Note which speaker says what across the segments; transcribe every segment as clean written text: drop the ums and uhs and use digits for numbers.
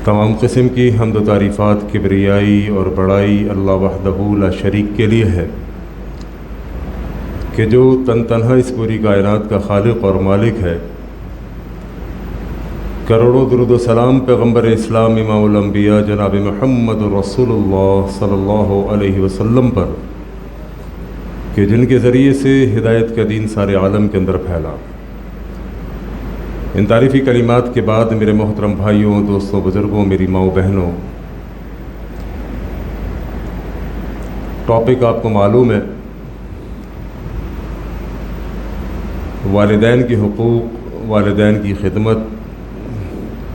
Speaker 1: تمام قسم کی حمد و تعریفات کبریائی اور بڑائی اللہ وحدہ لا شریک کے لیے ہے کہ جو تنہا اس پوری کائنات کا خالق اور مالک ہے۔ کروڑوں درود و سلام پیغمبر اسلام امام الانبیاء جناب محمد رسول اللہ صلی اللہ علیہ وسلم پر کہ جن کے ذریعے سے ہدایت کا دین سارے عالم کے اندر پھیلا۔ ان تعریفی کلمات کے بعد میرے محترم بھائیوں، دوستوں، بزرگوں، میری ماؤں بہنوں، ٹاپک آپ کو معلوم ہے، والدین کے حقوق، والدین کی خدمت،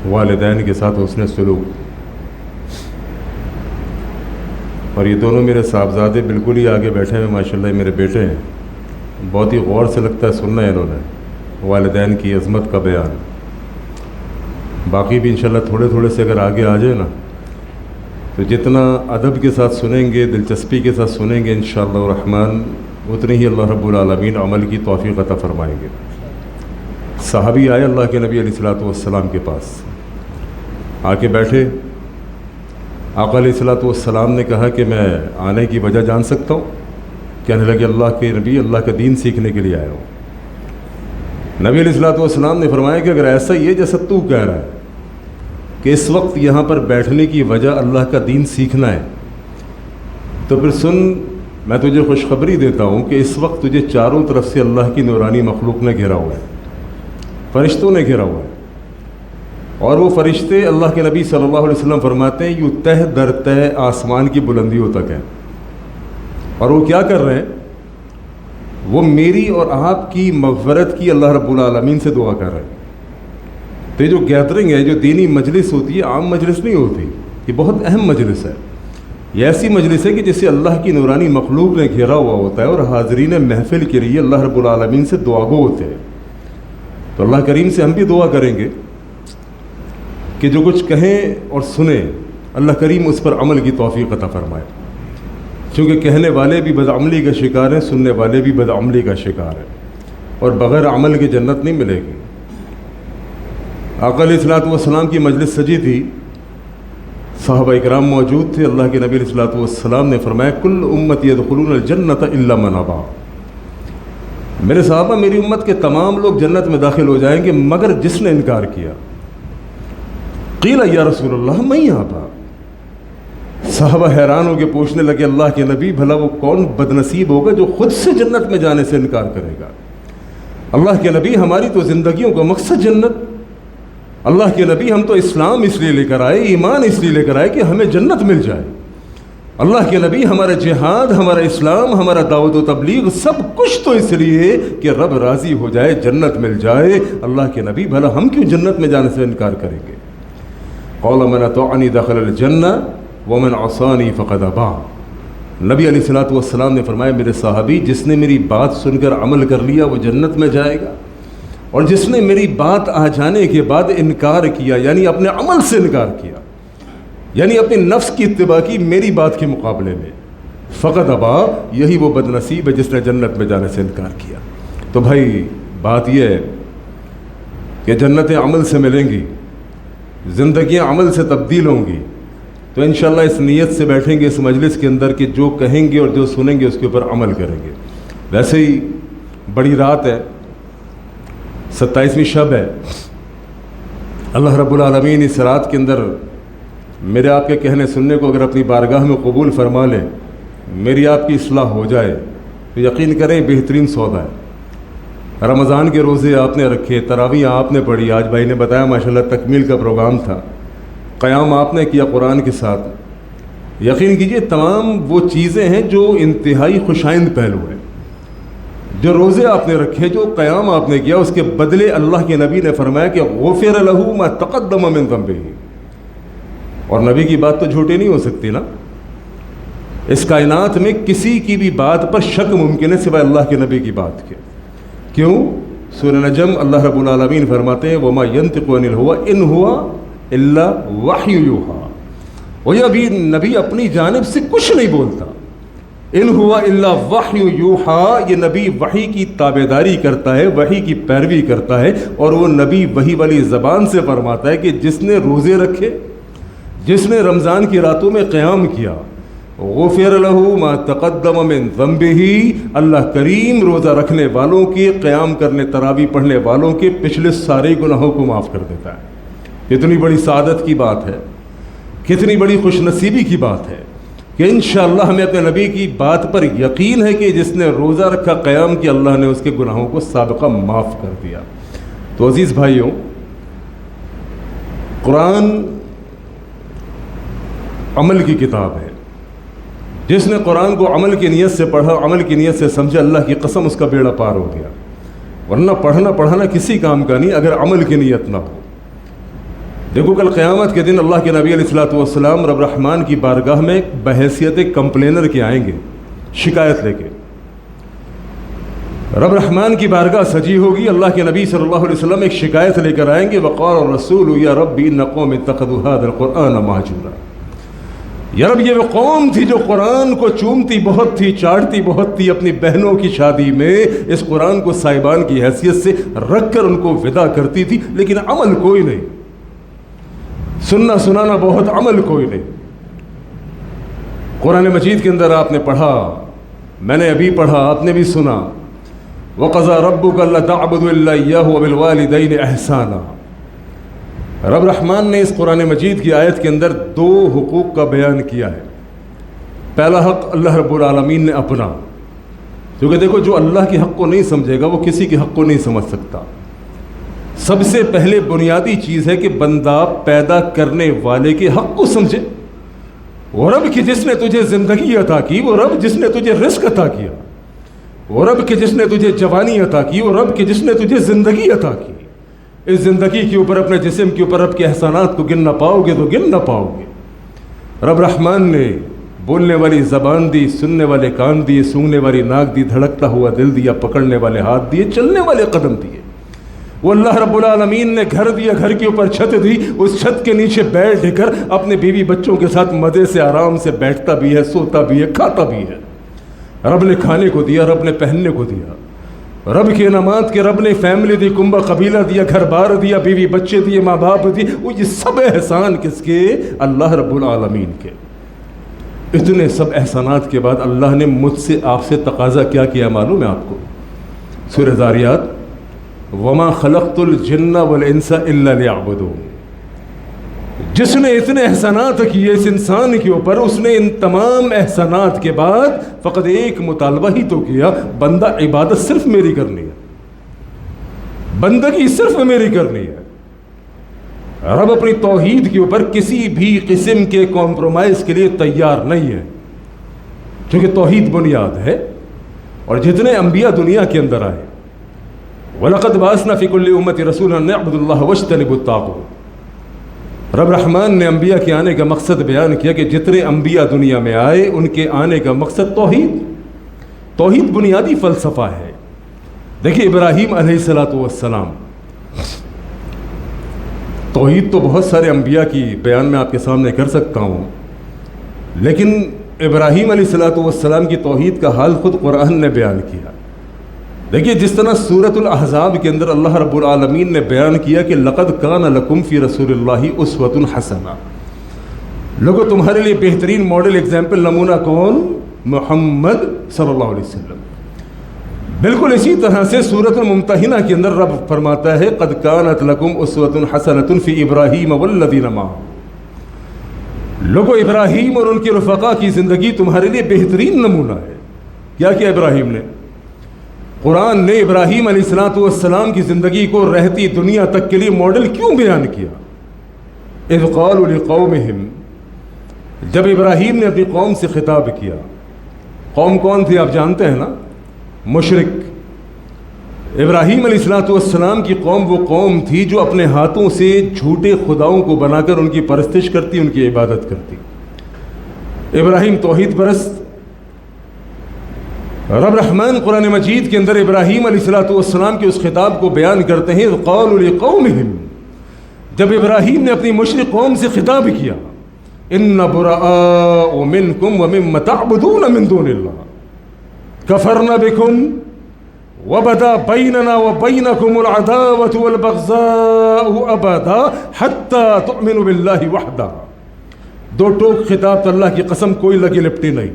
Speaker 1: والدین کے ساتھ حسن سلوک۔ اور یہ دونوں میرے صاحبزادے بالکل ہی آگے بیٹھے ہیں، ماشاءاللہ میرے بیٹے ہیں، بہت ہی غور سے لگتا ہے سننا ہے انہوں نے والدین کی عظمت کا بیان۔ باقی بھی انشاءاللہ تھوڑے تھوڑے سے اگر آگے آ جائے نا تو جتنا ادب کے ساتھ سنیں گے، دلچسپی کے ساتھ سنیں گے انشاءاللہ الرحمن، اتنی ہی اللہ رب العالمین عمل کی توفیق عطا فرمائیں گے۔ صحابی آئے اللہ کے نبی علیہ الصلوۃ والسلام کے پاس، آ کے بیٹھے۔ آقا علیہ الصلوۃ والسلام نے کہا کہ میں آنے کی وجہ جان سکتا ہوں؟ کہنے لگے اللہ کے نبی، اللہ کا دین سیکھنے کے لیے آیا ہوں۔ نبی علیہ الصلوۃ والسلام نے فرمایا کہ اگر ایسا ہی ہے جیسا تو کہہ رہا ہے کہ اس وقت یہاں پر بیٹھنے کی وجہ اللہ کا دین سیکھنا ہے، تو پھر سن، میں تجھے خوشخبری دیتا ہوں کہ اس وقت تجھے چاروں طرف سے اللہ کی نورانی مخلوق نے گھیرا ہوا ہے، فرشتوں نے گھیرا ہوا ہے۔ اور وہ فرشتے اللہ کے نبی صلی اللہ علیہ وسلم فرماتے ہیں یوں تہ در تہ آسمان کی بلندیوں تک ہیں، اور وہ کیا کر رہے ہیں؟ وہ میری اور آپ کی مغفرت کی اللہ رب العالمین سے دعا کر رہے ہیں۔ تو یہ جو گیدرنگ ہے، جو دینی مجلس ہوتی ہے، عام مجلس نہیں ہوتی، یہ بہت اہم مجلس ہے۔ یہ ایسی مجلس ہے کہ جسے اللہ کی نورانی مخلوق نے گھیرا ہوا ہوتا ہے، اور حاضرین محفل کے لیے اللہ رب العالمین سے دعا گو ہوتے ہیں۔ تو اللہ کریم سے ہم بھی دعا کریں گے کہ جو کچھ کہیں اور سنیں اللہ کریم اس پر عمل کی توفیق عطا فرمائے، کیونکہ کہنے والے بھی بدعملی کا شکار ہیں، سننے والے بھی بدعملی کا شکار ہیں، اور بغیر عمل کے جنت نہیں ملے گی۔ آقا علیہ الصلوۃ والسلام کی مجلس سجی تھی، صحابہ اکرام موجود تھے۔ اللہ کے نبی علیہ الصلوۃ والسلام نے فرمایا کل امتی یدخلون الجنۃ الا من ابا، میرے صحابہ، میری امت کے تمام لوگ جنت میں داخل ہو جائیں گے مگر جس نے انکار کیا۔ قیل یا رسول اللہ من یابا، صحابہ حیران ہو کے پوچھنے لگے اللہ کے نبی، بھلا وہ کون بدنصیب ہوگا جو خود سے جنت میں جانے سے انکار کرے گا؟ اللہ کے نبی، ہماری تو زندگیوں کا مقصد جنت۔ اللہ کے نبی، ہم تو اسلام اس لیے لے کر آئے، ایمان اس لیے لے کر آئے کہ ہمیں جنت مل جائے۔ اللہ کے نبی، ہمارا جہاد، ہمارا اسلام، ہمارا دعوت و تبلیغ سب کچھ تو اس لیے کہ رب راضی ہو جائے، جنت مل جائے۔ اللہ کے نبی، بھلا ہم کیوں جنت میں جانے سے انکار کریں گے؟ قال من اطاعنی دخل الجنہ ومن عصانی فقد ابا، نبی علیہ الصلوۃ والسلام نے فرمایا میرے صحابی، جس نے میری بات سن کر عمل کر لیا وہ جنت میں جائے گا، اور جس نے میری بات آ جانے کے بعد انکار کیا، یعنی اپنے عمل سے انکار کیا، یعنی اپنے نفس کی اتباع کی میری بات کے مقابلے میں، فقد ابا، یہی وہ بدنصیب ہے جس نے جنت میں جانے سے انکار کیا۔ تو بھائی بات یہ ہے کہ جنتیں عمل سے ملیں گی، زندگیاں عمل سے تبدیل ہوں گی۔ تو انشاءاللہ اس نیت سے بیٹھیں گے اس مجلس کے اندر کہ جو کہیں گے اور جو سنیں گے اس کے اوپر عمل کریں گے۔ ویسے ہی بڑی رات ہے، 27ویں شب ہے۔ اللہ رب العالمین اس رات کے اندر میرے آپ کے کہنے سننے کو اگر اپنی بارگاہ میں قبول فرما لے، میری آپ کی اصلاح ہو جائے، تو یقین کریں بہترین سودا ہے۔ رمضان کے روزے آپ نے رکھے، تراویح آپ نے پڑھی، آج بھائی نے بتایا ماشاءاللہ تکمیل کا پروگرام تھا، قیام آپ نے کیا قرآن کے ساتھ۔ یقین کیجئے تمام وہ چیزیں ہیں جو انتہائی خوشائند پہلو ہیں۔ جو روزے آپ نے رکھے، جو قیام آپ نے کیا، اس کے بدلے اللہ کے نبی نے فرمایا کہ غفر لہ ما تقدم من ذنبہ، اور نبی کی بات تو جھوٹی نہیں ہو سکتی نا۔ اس کائنات میں کسی کی بھی بات پر شک ممکن ہے سوائے اللہ کے نبی کی بات کے۔ کیوں؟ سورہ نجم اللہ رب العالمین فرماتے ہیں وما ینطق عن الہویٰ ان ہوا الا وحی یوحیٰ، وہ ابھی نبی اپنی جانب سے کچھ نہیں بولتا، ان ہوا الا وحی یوحیٰ، یہ نبی وحی کی تابعداری کرتا ہے، وحی کی پیروی کرتا ہے، اور وہ نبی وحی والی زبان سے فرماتا ہے کہ جس نے روزے رکھے، جس نے رمضان کی راتوں میں قیام کیا غفر لہ ما تقدم من ذنبہ، اللہ کریم روزہ رکھنے والوں کے، قیام کرنے تراویح پڑھنے والوں کے پچھلے سارے گناہوں کو معاف کر دیتا ہے۔ کتنی بڑی سعادت کی بات ہے، کتنی بڑی خوش نصیبی کی بات ہے کہ انشاءاللہ ہمیں اپنے نبی کی بات پر یقین ہے کہ جس نے روزہ رکھا، قیام کیا، اللہ نے اس کے گناہوں کو سابقہ معاف کر دیا۔ تو عزیز بھائیوں، قرآن عمل کی کتاب ہے۔ جس نے قرآن کو عمل کی نیت سے پڑھا، عمل کی نیت سے سمجھا، اللہ کی قسم اس کا بیڑا پار ہو گیا۔ ورنہ پڑھنا پڑھانا کسی کام کا نہیں اگر عمل کی نیت نہ ہو۔ دیکھو کل قیامت کے دن اللہ کے نبی علیہ الصلوۃ والسلام رب رحمان کی بارگاہ میں بحیثیت کمپلینر کے آئیں گے، شکایت لے کے۔ رب رحمان کی بارگاہ سجی ہوگی، اللہ کے نبی صلی اللہ علیہ وسلم ایک شکایت لے کر آئیں گے، وقال الرسول یا ربی ان قوم اتخذوا هذا القرآن مہجورا۔ یا رب یہ وہ قوم تھی جو قرآن کو چومتی بہت تھی، چاٹتی بہت تھی، اپنی بہنوں کی شادی میں اس قرآن کو صاحبان کی حیثیت سے رکھ کر ان کو ودا کرتی تھی، لیکن عمل کوئی نہیں، سننا سنانا بہت، عمل کوئی نہیں۔ قرآن مجید کے اندر آپ نے پڑھا، میں نے ابھی پڑھا، آپ نے بھی سنا، وَقَضَىٰ رَبُّكَ أَلَّا تَعْبُدُوا إِلَّا إِيَّاهُ وَبِالْوَالِدَيْنِ إِحْسَانًا۔ رب رحمان نے اس قرآن مجید کی آیت کے اندر دو حقوق کا بیان کیا ہے۔ پہلا حق اللہ رب العالمین نے اپنا، کیونکہ دیکھو جو اللہ کے حق کو نہیں سمجھے گا وہ کسی کے حق کو نہیں سمجھ سکتا۔ سب سے پہلے بنیادی چیز ہے کہ بندہ پیدا کرنے والے کے حق کو سمجھے۔ وہ رب کہ جس نے تجھے زندگی عطا کی، وہ رب جس نے تجھے رزق عطا کیا، وہ رب کہ جس نے تجھے جوانی عطا کی، وہ رب کہ جس نے تجھے زندگی عطا کی۔ اس زندگی کے اوپر، اپنے جسم کے اوپر رب کے احسانات کو گن نہ پاؤ گے تو گن نہ پاؤ گے۔ رب رحمان نے بولنے والی زبان دی، سننے والے کان دیے، سونگنے والی ناک دی، دھڑکتا ہوا دل دیا، پکڑنے والے ہاتھ دیے، چلنے والے قدم دیے۔ وہ اللہ رب العالمین نے گھر دیا، گھر کے اوپر چھت دی، اس چھت کے نیچے بیٹھ کر اپنے بیوی بچوں کے ساتھ مزے سے آرام سے بیٹھتا بھی ہے، سوتا بھی ہے، کھاتا بھی ہے۔ رب نے کھانے کو دیا، رب نے پہننے کو دیا، رب کے انعامات کے، رب نے فیملی دی، کنبہ قبیلہ دیا، گھر بار دیا، بیوی بچے دیے، ماں باپ دیے۔ وہ یہ سب احسان کس کے؟ اللہ رب العالمین کے۔ اتنے سب احسانات کے بعد اللہ نے مجھ سے، آپ سے تقاضا کیا کیا معلوم ہے آپ کو؟ سورہ ذاریات، وَمَا خَلَقْتُ الْجِنَّ وَالْإِنسَ إِلَّا لِيَعْبُدُونِ۔ جس نے اتنے احسانات کیے اس انسان کے اوپر، اس نے ان تمام احسانات کے بعد فقط ایک مطالبہ ہی تو کیا، بندہ عبادت صرف میری کرنی ہے، بندگی صرف میری کرنی ہے۔ رب اپنی توحید کے اوپر کسی بھی قسم کے کمپرومائز کے لیے تیار نہیں ہے، کیونکہ توحید بنیاد ہے۔ اور جتنے انبیاء دنیا کے اندر آئے، وَلَقَدْ بَعَثْنَا فِي كُلِّ أُمَّةٍ رَسُولًا أَنِ اعْبُدُوا اللَّهَ وَاجْتَنِبُوا الطَّاغُوتَ۔ رب رحمان نے انبیاء کے آنے کا مقصد بیان کیا کہ جتنے انبیاء دنیا میں آئے ان کے آنے کا مقصد توحید بنیادی فلسفہ ہے۔ دیکھیے ابراہیم علیہ السلام، توحید تو بہت سارے انبیاء کی بیان میں آپ کے سامنے کر سکتا ہوں، لیکن ابراہیم علیہ السلام کی توحید کا حال خود قرآن نے بیان کیا۔ دیکھیے جس طرح سورۃ الاحزاب کے اندر اللہ رب العالمین نے بیان کیا کہ لقد کان لکم فی رسول اللہ اسوۃ حسنہ، لوگوں تمہارے لیے بہترین ماڈل، ایگزامپل، نمونہ کون؟ محمد صلی اللہ علیہ وسلم۔ بالکل اسی طرح سے سورۃ الممتحنہ کے اندر رب فرماتا ہے قد کانت لکم اسوۃ حسنۃ فی ابراہیم والذین معہ، لوگوں ابراہیم اور ان کے رفقا کی زندگی تمہارے لیے بہترین نمونہ ہے۔ کیا کیا ابراہیم نے؟ قرآن نے ابراہیم علیہ السلام کی زندگی کو رہتی دنیا تک کے لیے ماڈل کیوں بیان کیا؟ اذ قالوا لقومہم، جب ابراہیم نے اپنی قوم سے خطاب کیا، قوم کون تھی آپ جانتے ہیں نا؟ مشرک۔ ابراہیم علیہ السلام کی قوم وہ قوم تھی جو اپنے ہاتھوں سے جھوٹے خداؤں کو بنا کر ان کی پرستش کرتی، ان کی عبادت کرتی۔ ابراہیم توحید پرست۔ رب رحمان قرآن مجید کے اندر ابراہیم علیہ السلام کے اس خطاب کو بیان کرتے ہیں قالوا لقومہم، جب ابراہیم نے اپنی مشرک قوم سے خطاب کیا ان براء منکم ومما تعبدون من دون اللہ کفرنا بکم وبدا بیننا وبینکم العداوة والبغضاء ابدا حتی تؤمنوا باللہ وحدہ۔ دو ٹوک خطاب تو اللہ کی قسم کوئی لگی لپٹی نہیں.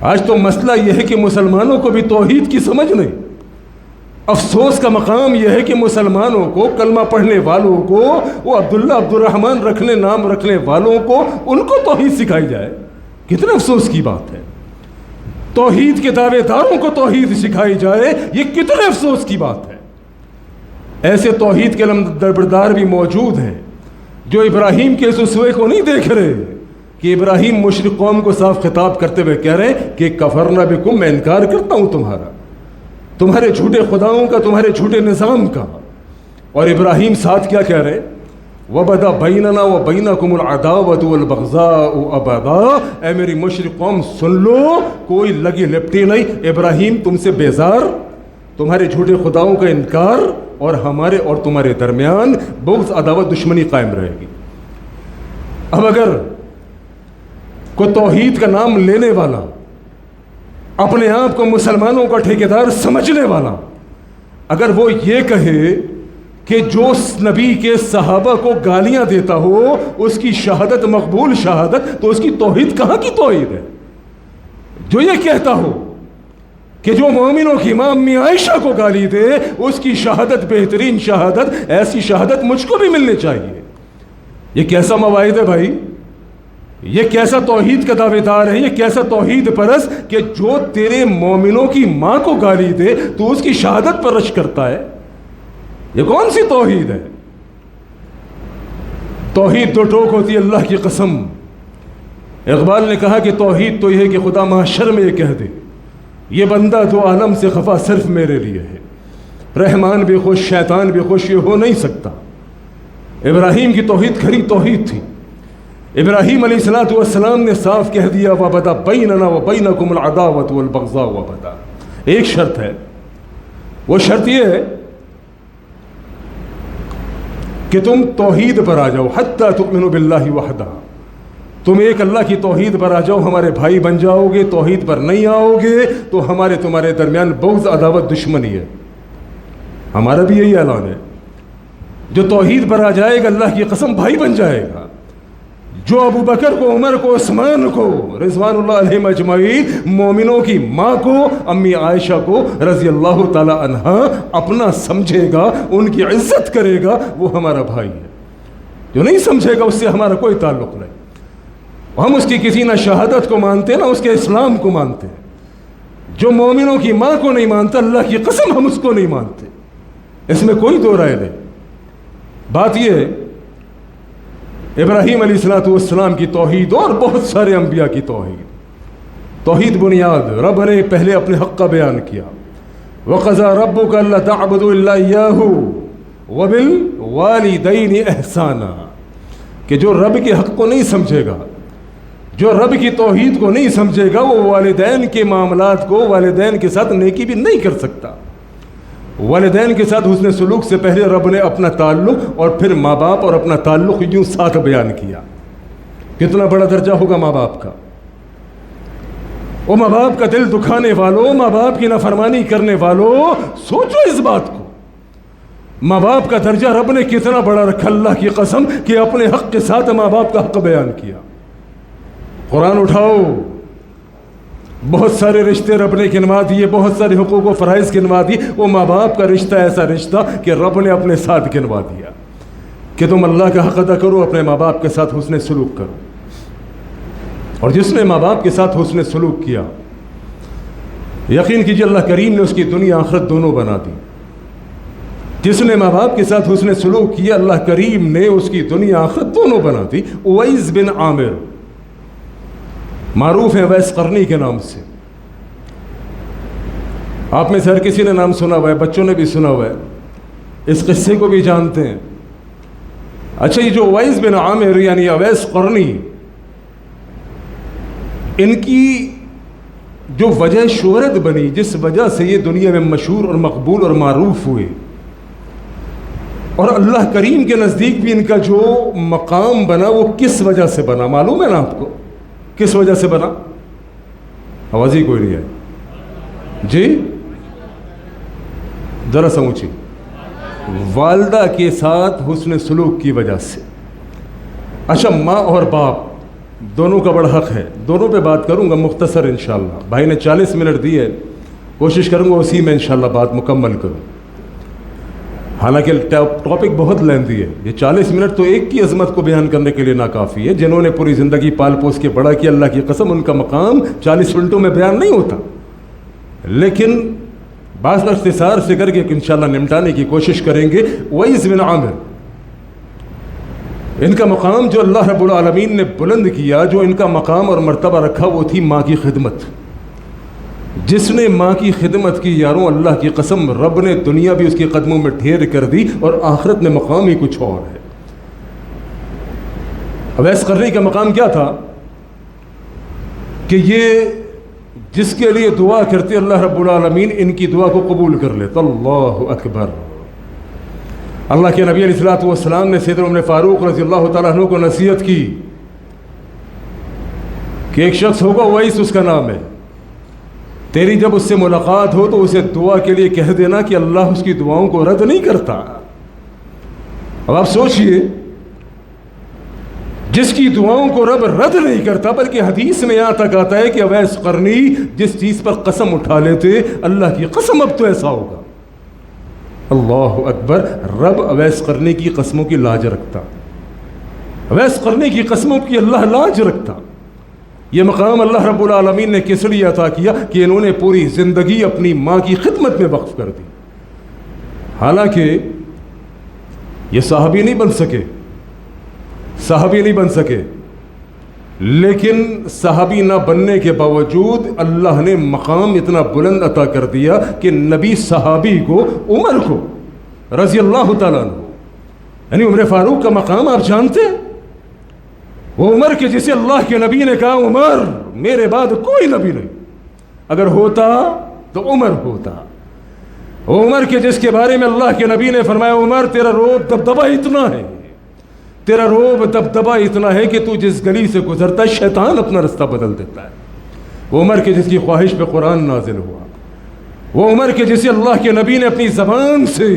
Speaker 1: آج تو مسئلہ یہ ہے کہ مسلمانوں کو بھی توحید کی سمجھ نہیں. افسوس کا مقام یہ ہے کہ مسلمانوں کو، کلمہ پڑھنے والوں کو، وہ عبداللہ عبد الرحمن نام رکھنے والوں کو، ان کو توحید سکھائی جائے. کتنے افسوس کی بات ہے. توحید کے دعوے داروں کو توحید سکھائی جائے، یہ کتنے افسوس کی بات ہے. ایسے توحید کے علمبردار بھی موجود ہیں جو ابراہیم کے اس اسوے کو نہیں دیکھ رہے کہ ابراہیم مشرک قوم کو صاف خطاب کرتے ہوئے کہہ رہے ہیں کہ کفرنا بکم، میں انکار کرتا ہوں تمہارے جھوٹے خداؤں کا، تمہارے جھوٹے نظام کا. اور ابراہیم ساتھ کیا کہہ رہے؟ وَبَدَا بَيْنَنَا وَبَيْنَكُمُ الْعَدَاوَةُ وَالْبَغْضَاءُ أَبَدًا. اے میری مشرک قوم سن لو، کوئی لگی لپٹی نہیں. ابراہیم تم سے بیزار، تمہارے جھوٹے خداؤں کا انکار، اور ہمارے اور تمہارے درمیان بغض، عداوت، دشمنی قائم رہے گی. اب اگر کوئی توحید کا نام لینے والا، اپنے آپ کو مسلمانوں کا ٹھیکیدار سمجھنے والا، اگر وہ یہ کہے کہ جو نبی کے صحابہ کو گالیاں دیتا ہو اس کی شہادت مقبول شہادت، تو اس کی توحید کہاں کی توحید ہے؟ جو یہ کہتا ہو کہ جو مومنوں کی ماں امی عائشہ کو گالی دے اس کی شہادت بہترین شہادت، ایسی شہادت مجھ کو بھی ملنی چاہیے. یہ کیسا مواعظ ہے بھائی؟ یہ کیسا توحید کا دعوے دار ہے؟ یہ کیسا توحید پرست کہ جو تیرے مومنوں کی ماں کو گالی دے تو اس کی شہادت پر رش کرتا ہے؟ یہ کون سی توحید ہے؟ توحید دو ٹوک ہوتی ہے اللہ کی قسم. اقبال نے کہا کہ توحید تو یہ ہے کہ خدا محشر میں یہ کہہ دے یہ بندہ دو عالم سے خفا صرف میرے لیے ہے. رحمان بھی خوش، شیطان بھی خوش، یہ ہو نہیں سکتا. ابراہیم کی توحید کھری توحید تھی. ابراہیم علیہ السلام نے صاف کہہ دیا وَبَدَا بَيْنَنَا وَبَيْنَكُمُ الْعَدَاوَةُ وَالْبَغْضَاءُ وَبَدَا. ایک شرط ہے، وہ شرط یہ ہے کہ تم توحید پر آ جاؤ. حَتَّى تُؤْمِنُوا بِاللَّهِ وَحْدَهُ. تم ایک اللہ کی توحید پر آ جاؤ، ہمارے بھائی بن جاؤ گے. توحید پر نہیں آؤ گے تو ہمارے تمہارے درمیان بغض، عداوت، دشمنی ہے. ہمارا بھی یہی اعلان ہے. جو توحید پر آ جائے گا اللہ کی قسم بھائی بن جائے گا. جو ابو بکر کو، عمر کو، عثمان کو رضوان اللہ علیہم اجمعین، مومنوں کی ماں کو، امی عائشہ کو رضی اللہ تعالی عنہا اپنا سمجھے گا، ان کی عزت کرے گا، وہ ہمارا بھائی ہے. جو نہیں سمجھے گا اس سے ہمارا کوئی تعلق نہیں. ہم اس کی کسی نہ شہادت کو مانتے نہ اس کے اسلام کو مانتے. جو مومنوں کی ماں کو نہیں مانتا اللہ کی قسم ہم اس کو نہیں مانتے. اس میں کوئی دو رائے نہیں. بات یہ ہے ابراہیم علیہ السلام کی توحید اور بہت سارے انبیاء کی توحید بنیاد. رب نے پہلے اپنے حق کا بیان کیا. وَقَضَىٰ رَبُّكَ أَلَّا تَعْبُدُوا إِلَّا إِيَّاهُ وَبِالْوَالِدَيْنِ إِحْسَانًا. کہ جو رب کے حق کو نہیں سمجھے گا، جو رب کی توحید کو نہیں سمجھے گا، وہ والدین کے معاملات کو، والدین کے ساتھ نیکی بھی نہیں کر سکتا. والدین کے ساتھ حسن سلوک سے پہلے رب نے اپنا تعلق اور پھر ماں باپ اور اپنا تعلق یوں ساتھ بیان کیا. کتنا بڑا درجہ ہوگا ماں باپ کا. وہ ماں باپ کا دل دکھانے والوں، ماں باپ کی نافرمانی کرنے والوں، سوچو اس بات کو. ماں باپ کا درجہ رب نے کتنا بڑا رکھا اللہ کی قسم کہ اپنے حق کے ساتھ ماں باپ کا حق بیان کیا. قرآن اٹھاؤ، بہت سارے رشتے رب نے گنوا دیے، بہت سارے حقوق و فرائض گنوا دیے. وہ ماں باپ کا رشتہ ایسا رشتہ کہ رب نے اپنے ساتھ گنوا دیا کہ تم اللہ کا حق ادا کرو، اپنے ماں باپ کے ساتھ حسن سلوک کرو. اور جس نے ماں باپ کے ساتھ حسن سلوک کیا، یقین کیجیے اللہ کریم نے اس کی دنیا آخرت دونوں بنا دی. جس نے ماں باپ کے ساتھ حسن سلوک کیا اللہ کریم نے اس کی دنیا آخرت دونوں بنا دی. اویس بن عامر معروف ہے اویس قرنی کے نام سے. آپ میں سے ہر کسی نے نام سنا ہوا ہے، بچوں نے بھی سنا ہوا ہے، اس قصے کو بھی جانتے ہیں. اچھا، یہ جو اویس بن عامر یعنی اویس قرنی، ان کی جو وجہ شہرت بنی، جس وجہ سے یہ دنیا میں مشہور اور مقبول اور معروف ہوئے، اور اللہ کریم کے نزدیک بھی ان کا جو مقام بنا وہ کس وجہ سے بنا معلوم ہے نا آپ کو؟ کس وجہ سے بنا؟ آواز ہی کوئی نہیں ہے جی، ذرا سمجھیے. والدہ کے ساتھ حسن سلوک کی وجہ سے. اچھا، ماں اور باپ دونوں کا بڑا حق ہے، دونوں پہ بات کروں گا مختصر انشاءاللہ. بھائی نے 40 منٹ دی ہے، کوشش کروں گا اسی میں انشاءاللہ بات مکمل کروں. حالانکہ ٹاپک بہت لیندی ہے، یہ 40 منٹ تو ایک کی عظمت کو بیان کرنے کے لیے ناکافی ہے. جنہوں نے پوری زندگی پال پوس کے بڑا کیا، اللہ کی قسم ان کا مقام 40 منٹوں میں بیان نہیں ہوتا. لیکن بعض اختصار سے کر کے انشاءاللہ نمٹانے کی کوشش کریں گے. ویس بن عامر، ان کا مقام جو اللہ رب العالمین نے بلند کیا، جو ان کا مقام اور مرتبہ رکھا، وہ تھی ماں کی خدمت. جس نے ماں کی خدمت کی یاروں، اللہ کی قسم رب نے دنیا بھی اس کے قدموں میں ڈھیر کر دی اور آخرت میں مقام ہی کچھ اور ہے. اویس قرنی کا مقام کیا تھا کہ یہ جس کے لیے دعا کرتے اللہ رب العالمین ان کی دعا کو قبول کر لیتا. اللہ اکبر. اللہ کے نبی علیہ الصلوۃ والسلام نے سیدنا عمر فاروق رضی اللہ تعالیٰ عنہ کو نصیحت کی کہ ایک شخص ہوگا، اویس اس کا نام ہے، تیری جب اس سے ملاقات ہو تو اسے دعا کے لیے کہہ دینا کہ اللہ اس کی دعاؤں کو رد نہیں کرتا. اب آپ سوچئے، جس کی دعاؤں کو رب رد نہیں کرتا، بلکہ حدیث میں یہاں تک آتا ہے کہ اویس قرنی جس چیز پر قسم اٹھا لیتے، اللہ کی قسم اب تو ایسا ہوگا. اللہ اکبر. رب اویس قرنی کی قسموں کی لاج رکھتا، اویس قرنی کی قسموں کی اللہ لاج رکھتا. یہ مقام اللہ رب العالمین نے کس لیے عطا کیا کہ انہوں نے پوری زندگی اپنی ماں کی خدمت میں وقف کر دی. حالانکہ یہ صحابی نہیں بن سکے، لیکن صحابی نہ بننے کے باوجود اللہ نے مقام اتنا بلند عطا کر دیا کہ نبی صحابی کو، عمر کو رضی اللہ تعالیٰ عنہ، یعنی عمر فاروق کا مقام آپ جانتے ہیں، وہ عمر کے جسے اللہ کے نبی نے کہا عمر میرے بعد کوئی نبی نہیں، اگر ہوتا تو عمر ہوتا. وہ عمر کے جس کے بارے میں اللہ کے نبی نے فرمایا عمر تیرا روب دبدبہ اتنا ہے کہ تو جس گلی سے گزرتا ہے شیطان اپنا رستہ بدل دیتا ہے. وہ عمر کے جس کی خواہش پہ قرآن نازل ہوا، وہ عمر کے جسے اللہ کے نبی نے اپنی زبان سے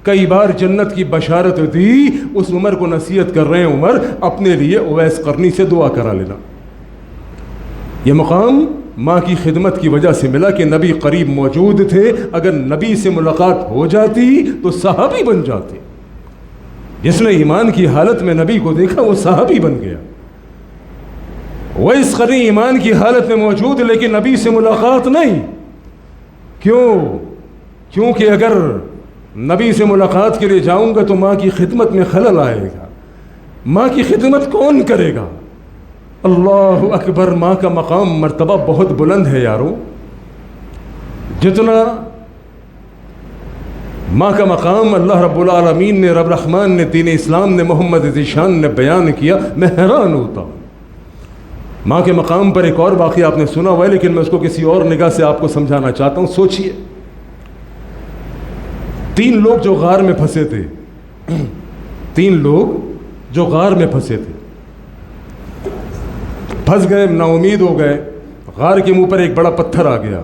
Speaker 1: کئی بار جنت کی بشارت دی، اس عمر کو نصیحت کر رہے ہیں عمر اپنے لیے اویس قرنی سے دعا کرا لینا. یہ مقام ماں کی خدمت کی وجہ سے ملا کہ نبی قریب موجود تھے. اگر نبی سے ملاقات ہو جاتی تو صحابی بن جاتے. جس نے ایمان کی حالت میں نبی کو دیکھا وہ صحابی بن گیا. اویس قرنی ایمان کی حالت میں موجود لیکن نبی سے ملاقات نہیں. کیونکہ اگر نبی سے ملاقات کے لیے جاؤں گا تو ماں کی خدمت میں خلل آئے گا. ماں کی خدمت کون کرے گا؟ اللہ اکبر. ماں کا مقام مرتبہ بہت بلند ہے یاروں. جتنا ماں کا مقام اللہ رب العالمین نے، رب رحمان نے، دین اسلام نے، محمد ذیشان نے بیان کیا، میں حیران ہوتا ہوں. ماں کے مقام پر ایک اور واقعہ آپ نے سنا ہوا ہے لیکن میں اس کو کسی اور نگاہ سے آپ کو سمجھانا چاہتا ہوں. سوچئے 3 لوگ جو غار میں پھنسے تھے، 3 لوگ جو غار میں پھنسے تھے، پھنس گئے، نا امید ہو گئے. غار کے منہ پر ایک بڑا پتھر آ گیا.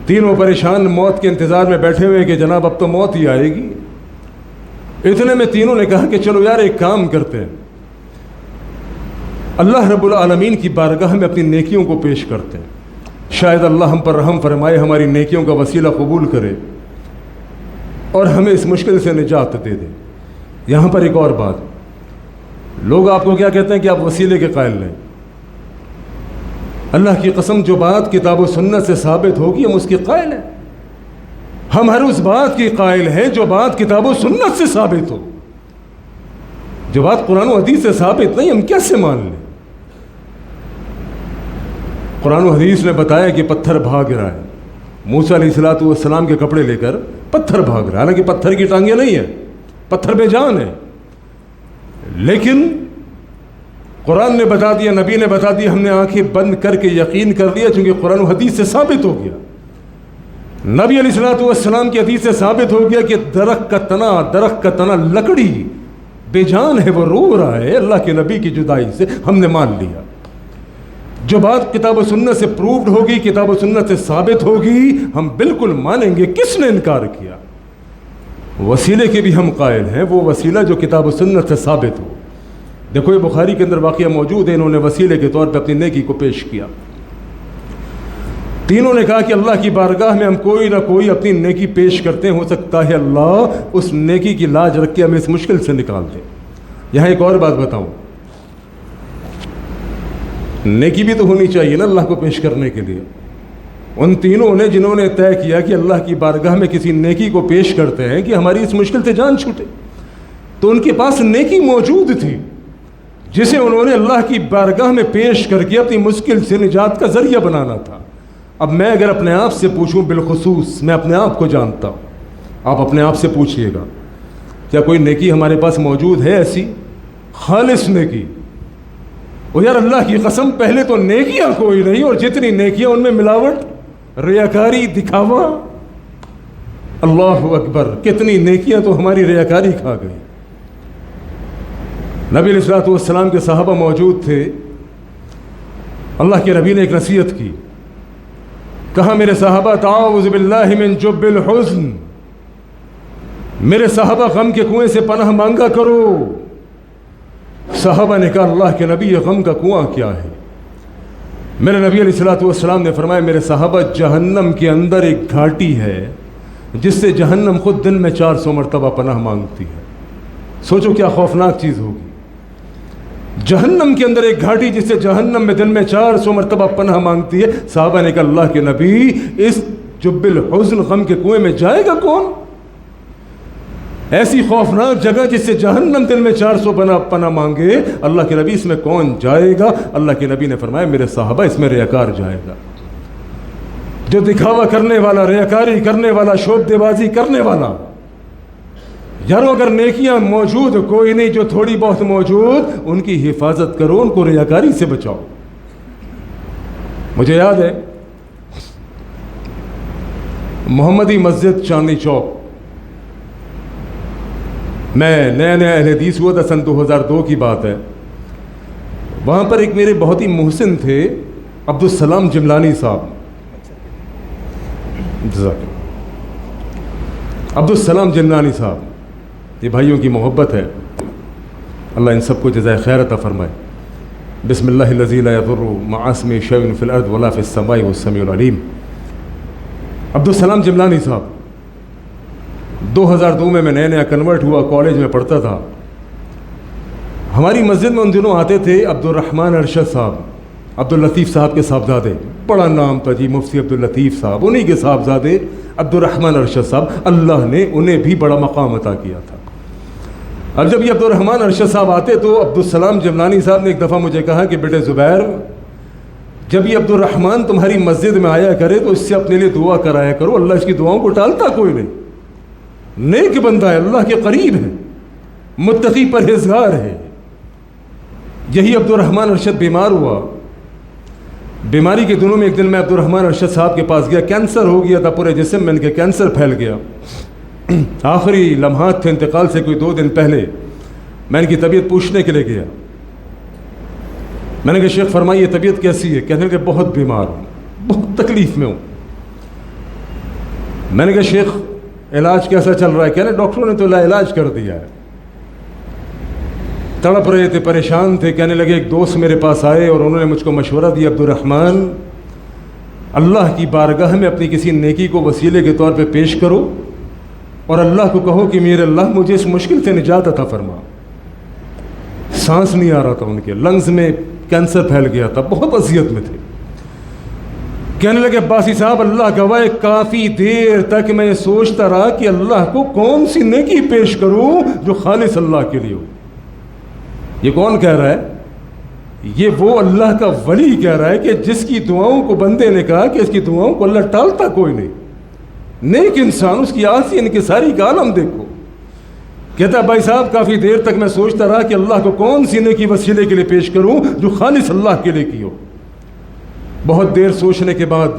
Speaker 1: تینوں پریشان موت کے انتظار میں بیٹھے ہوئے کہ جناب اب تو موت ہی آئے گی. اتنے میں تینوں نے کہا کہ چلو یار ایک کام کرتے ہیں، اللہ رب العالمین کی بارگاہ میں اپنی نیکیوں کو پیش کرتے ہیں، شاید اللہ ہم پر رحم فرمائے، ہماری نیکیوں کا وسیلہ قبول کرے اور ہمیں اس مشکل سے نجات دے دے. یہاں پر ایک اور بات، لوگ آپ کو کیا کہتے ہیں کہ آپ وسیلے کے قائل نہیں. اللہ کی قسم جو بات کتاب و سنت سے ثابت ہوگی ہم اس کے قائل ہیں. ہم ہر اس بات کی قائل ہیں جو بات کتاب و سنت سے ثابت ہو. جو بات قرآن و حدیث سے ثابت نہیں ہم کیسے مان لیں؟ قرآن و حدیث نے بتایا کہ پتھر بھاگ رہا ہے. موسیٰ علیہ السلام کے کپڑے لے کر پتھر بھاگ رہا ہے. حالانکہ پتھر کی ٹانگیں نہیں ہیں، پتھر بے جان ہے، لیکن قرآن نے بتا دیا، نبی نے بتا دیا، ہم نے آنکھیں بند کر کے یقین کر لیا چونکہ قرآن و حدیث سے ثابت ہو گیا. نبی علیہ السلام کی حدیث سے ثابت ہو گیا کہ درخت کا تنا لکڑی بے جان ہے، وہ رو رہا ہے. اللہ کے نبی کی جدائی سے ہم نے مان لیا. جو بات کتاب و سنت سے پروفڈ ہوگی، کتاب و سنت سے ثابت ہوگی، ہم بالکل مانیں گے. کس نے انکار کیا؟ وسیلے کے بھی ہم قائل ہیں، وہ وسیلہ جو کتاب و سنت سے ثابت ہو. دیکھو یہ بخاری کے اندر واقعہ موجود ہے، انہوں نے وسیلے کے طور پہ اپنی نیکی کو پیش کیا۔ تینوں نے کہا کہ اللہ کی بارگاہ میں ہم کوئی نہ کوئی اپنی نیکی پیش کرتے ہیں، ہو سکتا ہے اللہ اس نیکی کی لاج رکھ کے ہمیں اس مشکل سے نکال دے۔ یہاں ایک اور بات بتاؤں، نیکی بھی تو ہونی چاہیے نا اللہ کو پیش کرنے کے لیے۔ ان تینوں نے جنہوں نے طے کیا کہ اللہ کی بارگاہ میں کسی نیکی کو پیش کرتے ہیں کہ ہماری اس مشکل سے جان چھوٹے، تو ان کے پاس نیکی موجود تھی جسے انہوں نے اللہ کی بارگاہ میں پیش کر کے اپنی مشکل سے نجات کا ذریعہ بنانا تھا۔ اب میں اگر اپنے آپ سے پوچھوں، بالخصوص میں اپنے آپ کو جانتا ہوں، آپ اپنے آپ سے پوچھئے گا کیا کوئی نیکی ہمارے پاس موجود ہے ایسی خالص نیکی؟ اور یار اللہ کی قسم پہلے تو نیکیاں کوئی نہیں، اور جتنی نیکیاں ان میں ملاوٹ، ریاکاری، دکھاوا۔ اللہ اکبر، کتنی نیکیاں تو ہماری ریاکاری کھا گئی۔ نبی علیہ الصلوۃ والسلام کے صحابہ موجود تھے، اللہ کے نبی نے ایک نصیحت کی، کہا میرے صحابہ تعوذ باللہ من جب الحزن، میرے صحابہ غم کے کنویں سے پناہ مانگا کرو۔ صحابہ نے کہا اللہ کے نبی یہ غم کا کنواں کیا ہے؟ میرے نبی علیہ الصلوۃ والسلام نے فرمایا میرے صحابہ جہنم کے اندر ایک گھاٹی ہے جس سے جہنم خود دن میں 400 مرتبہ پناہ مانگتی ہے۔ سوچو کیا خوفناک چیز ہوگی، جہنم کے اندر ایک گھاٹی جس سے جہنم میں دن میں 400 مرتبہ پناہ مانگتی ہے۔ صحابہ نے کہا اللہ کے نبی اس جب الحزن غم کے کنویں میں جائے گا کون؟ ایسی خوفناک جگہ جس سے جہنم دن میں 400 پناہ مانگے، اللہ کے نبی اس میں کون جائے گا؟ اللہ کے نبی نے فرمایا میرے صحابہ اس میں ریاکار جائے گا، جو دکھاوا کرنے والا، ریاکاری کرنے والا، شعبدے بازی کرنے والا۔ یارو اگر نیکیاں موجود کوئی نہیں، جو تھوڑی بہت موجود ان کی حفاظت کرو، ان کو ریاکاری سے بچاؤ۔ مجھے یاد ہے محمدی مسجد چاندنی چوک میں نیا اہل حدیث ہوا تھا، سن 2002 کی بات ہے۔ وہاں پر ایک میرے بہت ہی محسن تھے عبدالسلام جملانی صاحب، عبدالسلام جملانی صاحب، یہ بھائیوں کی محبت ہے، اللہ ان سب کو جزائے خیر عطا فرمائے۔ بسم اللہ الذی لا یضر مع اسمہ شیء فی الارض ولا فی السماء والسمیع العلیم۔ عبدالسلام جملانی صاحب 2002 میں نیا کنورٹ ہوا، کالج میں پڑھتا تھا۔ ہماری مسجد میں ان دنوں آتے تھے عبدالرحمن ارشد صاحب، عبداللطیف صاحب کے صاحبزادے، بڑا نام تھا جی مفتی عبداللطیف صاحب، انہی کے صاحبزادے عبدالرحمن ارشد صاحب، اللہ نے انہیں بھی بڑا مقام عطا کیا تھا۔ اب جب یہ عبدالرحمن ارشد صاحب آتے تو عبدالسلام جملانی صاحب نے ایک دفعہ مجھے کہا کہ بیٹے زبیر، جب یہ عبدالرحمن تمہاری مسجد میں آیا کرے تو اس سے اپنے لیے دعا کرایا کرو، اللہ اس کی دعاؤں کو ٹالتا کوئی نہیں، نیک بندہ ہے، اللہ کے قریب ہے، متقی پرہیزگار ہے۔ یہی عبدالرحمن ارشد بیمار ہوا، بیماری کے دنوں میں ایک دن میں عبدالرحمن ارشد صاحب کے پاس گیا، کینسر ہو گیا تھا پورے جسم میں، ان کے کینسر پھیل گیا۔ آخری لمحات تھے انتقال سے کوئی 2 دن پہلے، میں ان کی طبیعت پوچھنے کے لیے گیا۔ میں نے کہا شیخ فرمائیے طبیعت کیسی ہے؟ کہنے کہ بہت بیمار ہوں، بہت تکلیف میں ہوں۔ میں نے کہا شیخ علاج کیسا چل رہا ہے؟ کہنے ڈاکٹروں نے تو لا علاج کر دیا ہے۔ تڑپ رہے تھے، پریشان تھے، کہنے لگے ایک دوست میرے پاس آئے اور انہوں نے مجھ کو مشورہ دیا عبدالرحمن اللہ کی بارگاہ میں اپنی کسی نیکی کو وسیلے کے طور پہ پیش کرو اور اللہ کو کہو کہ میرے اللہ مجھے اس مشکل سے نجات عطا فرما۔ سانس نہیں آ رہا تھا، ان کے لنگز میں کینسر پھیل گیا تھا، بہت اذیت میں تھے۔ کہنے لگے عباسی صاحب اللہ گواہ کافی دیر تک میں یہ سوچتا رہا کہ اللہ کو کون سی نیکی پیش کروں جو خالص اللہ کے لیے ہو۔ یہ کون کہہ رہا ہے؟ یہ وہ اللہ کا ولی کہہ رہا ہے کہ جس کی دعاؤں کو بندے نے کہا کہ اس کی دعاؤں کو اللہ ٹالتا کوئی نہیں، نیک انسان، اس کی آسی انکساری کا عالم دیکھو۔ کہتا بھائی صاحب کافی دیر تک میں سوچتا رہا کہ اللہ کو کون سی نیکی وسیلے کے لیے پیش کروں جو خالص اللہ کے لیے کی ہو۔ بہت دیر سوچنے کے بعد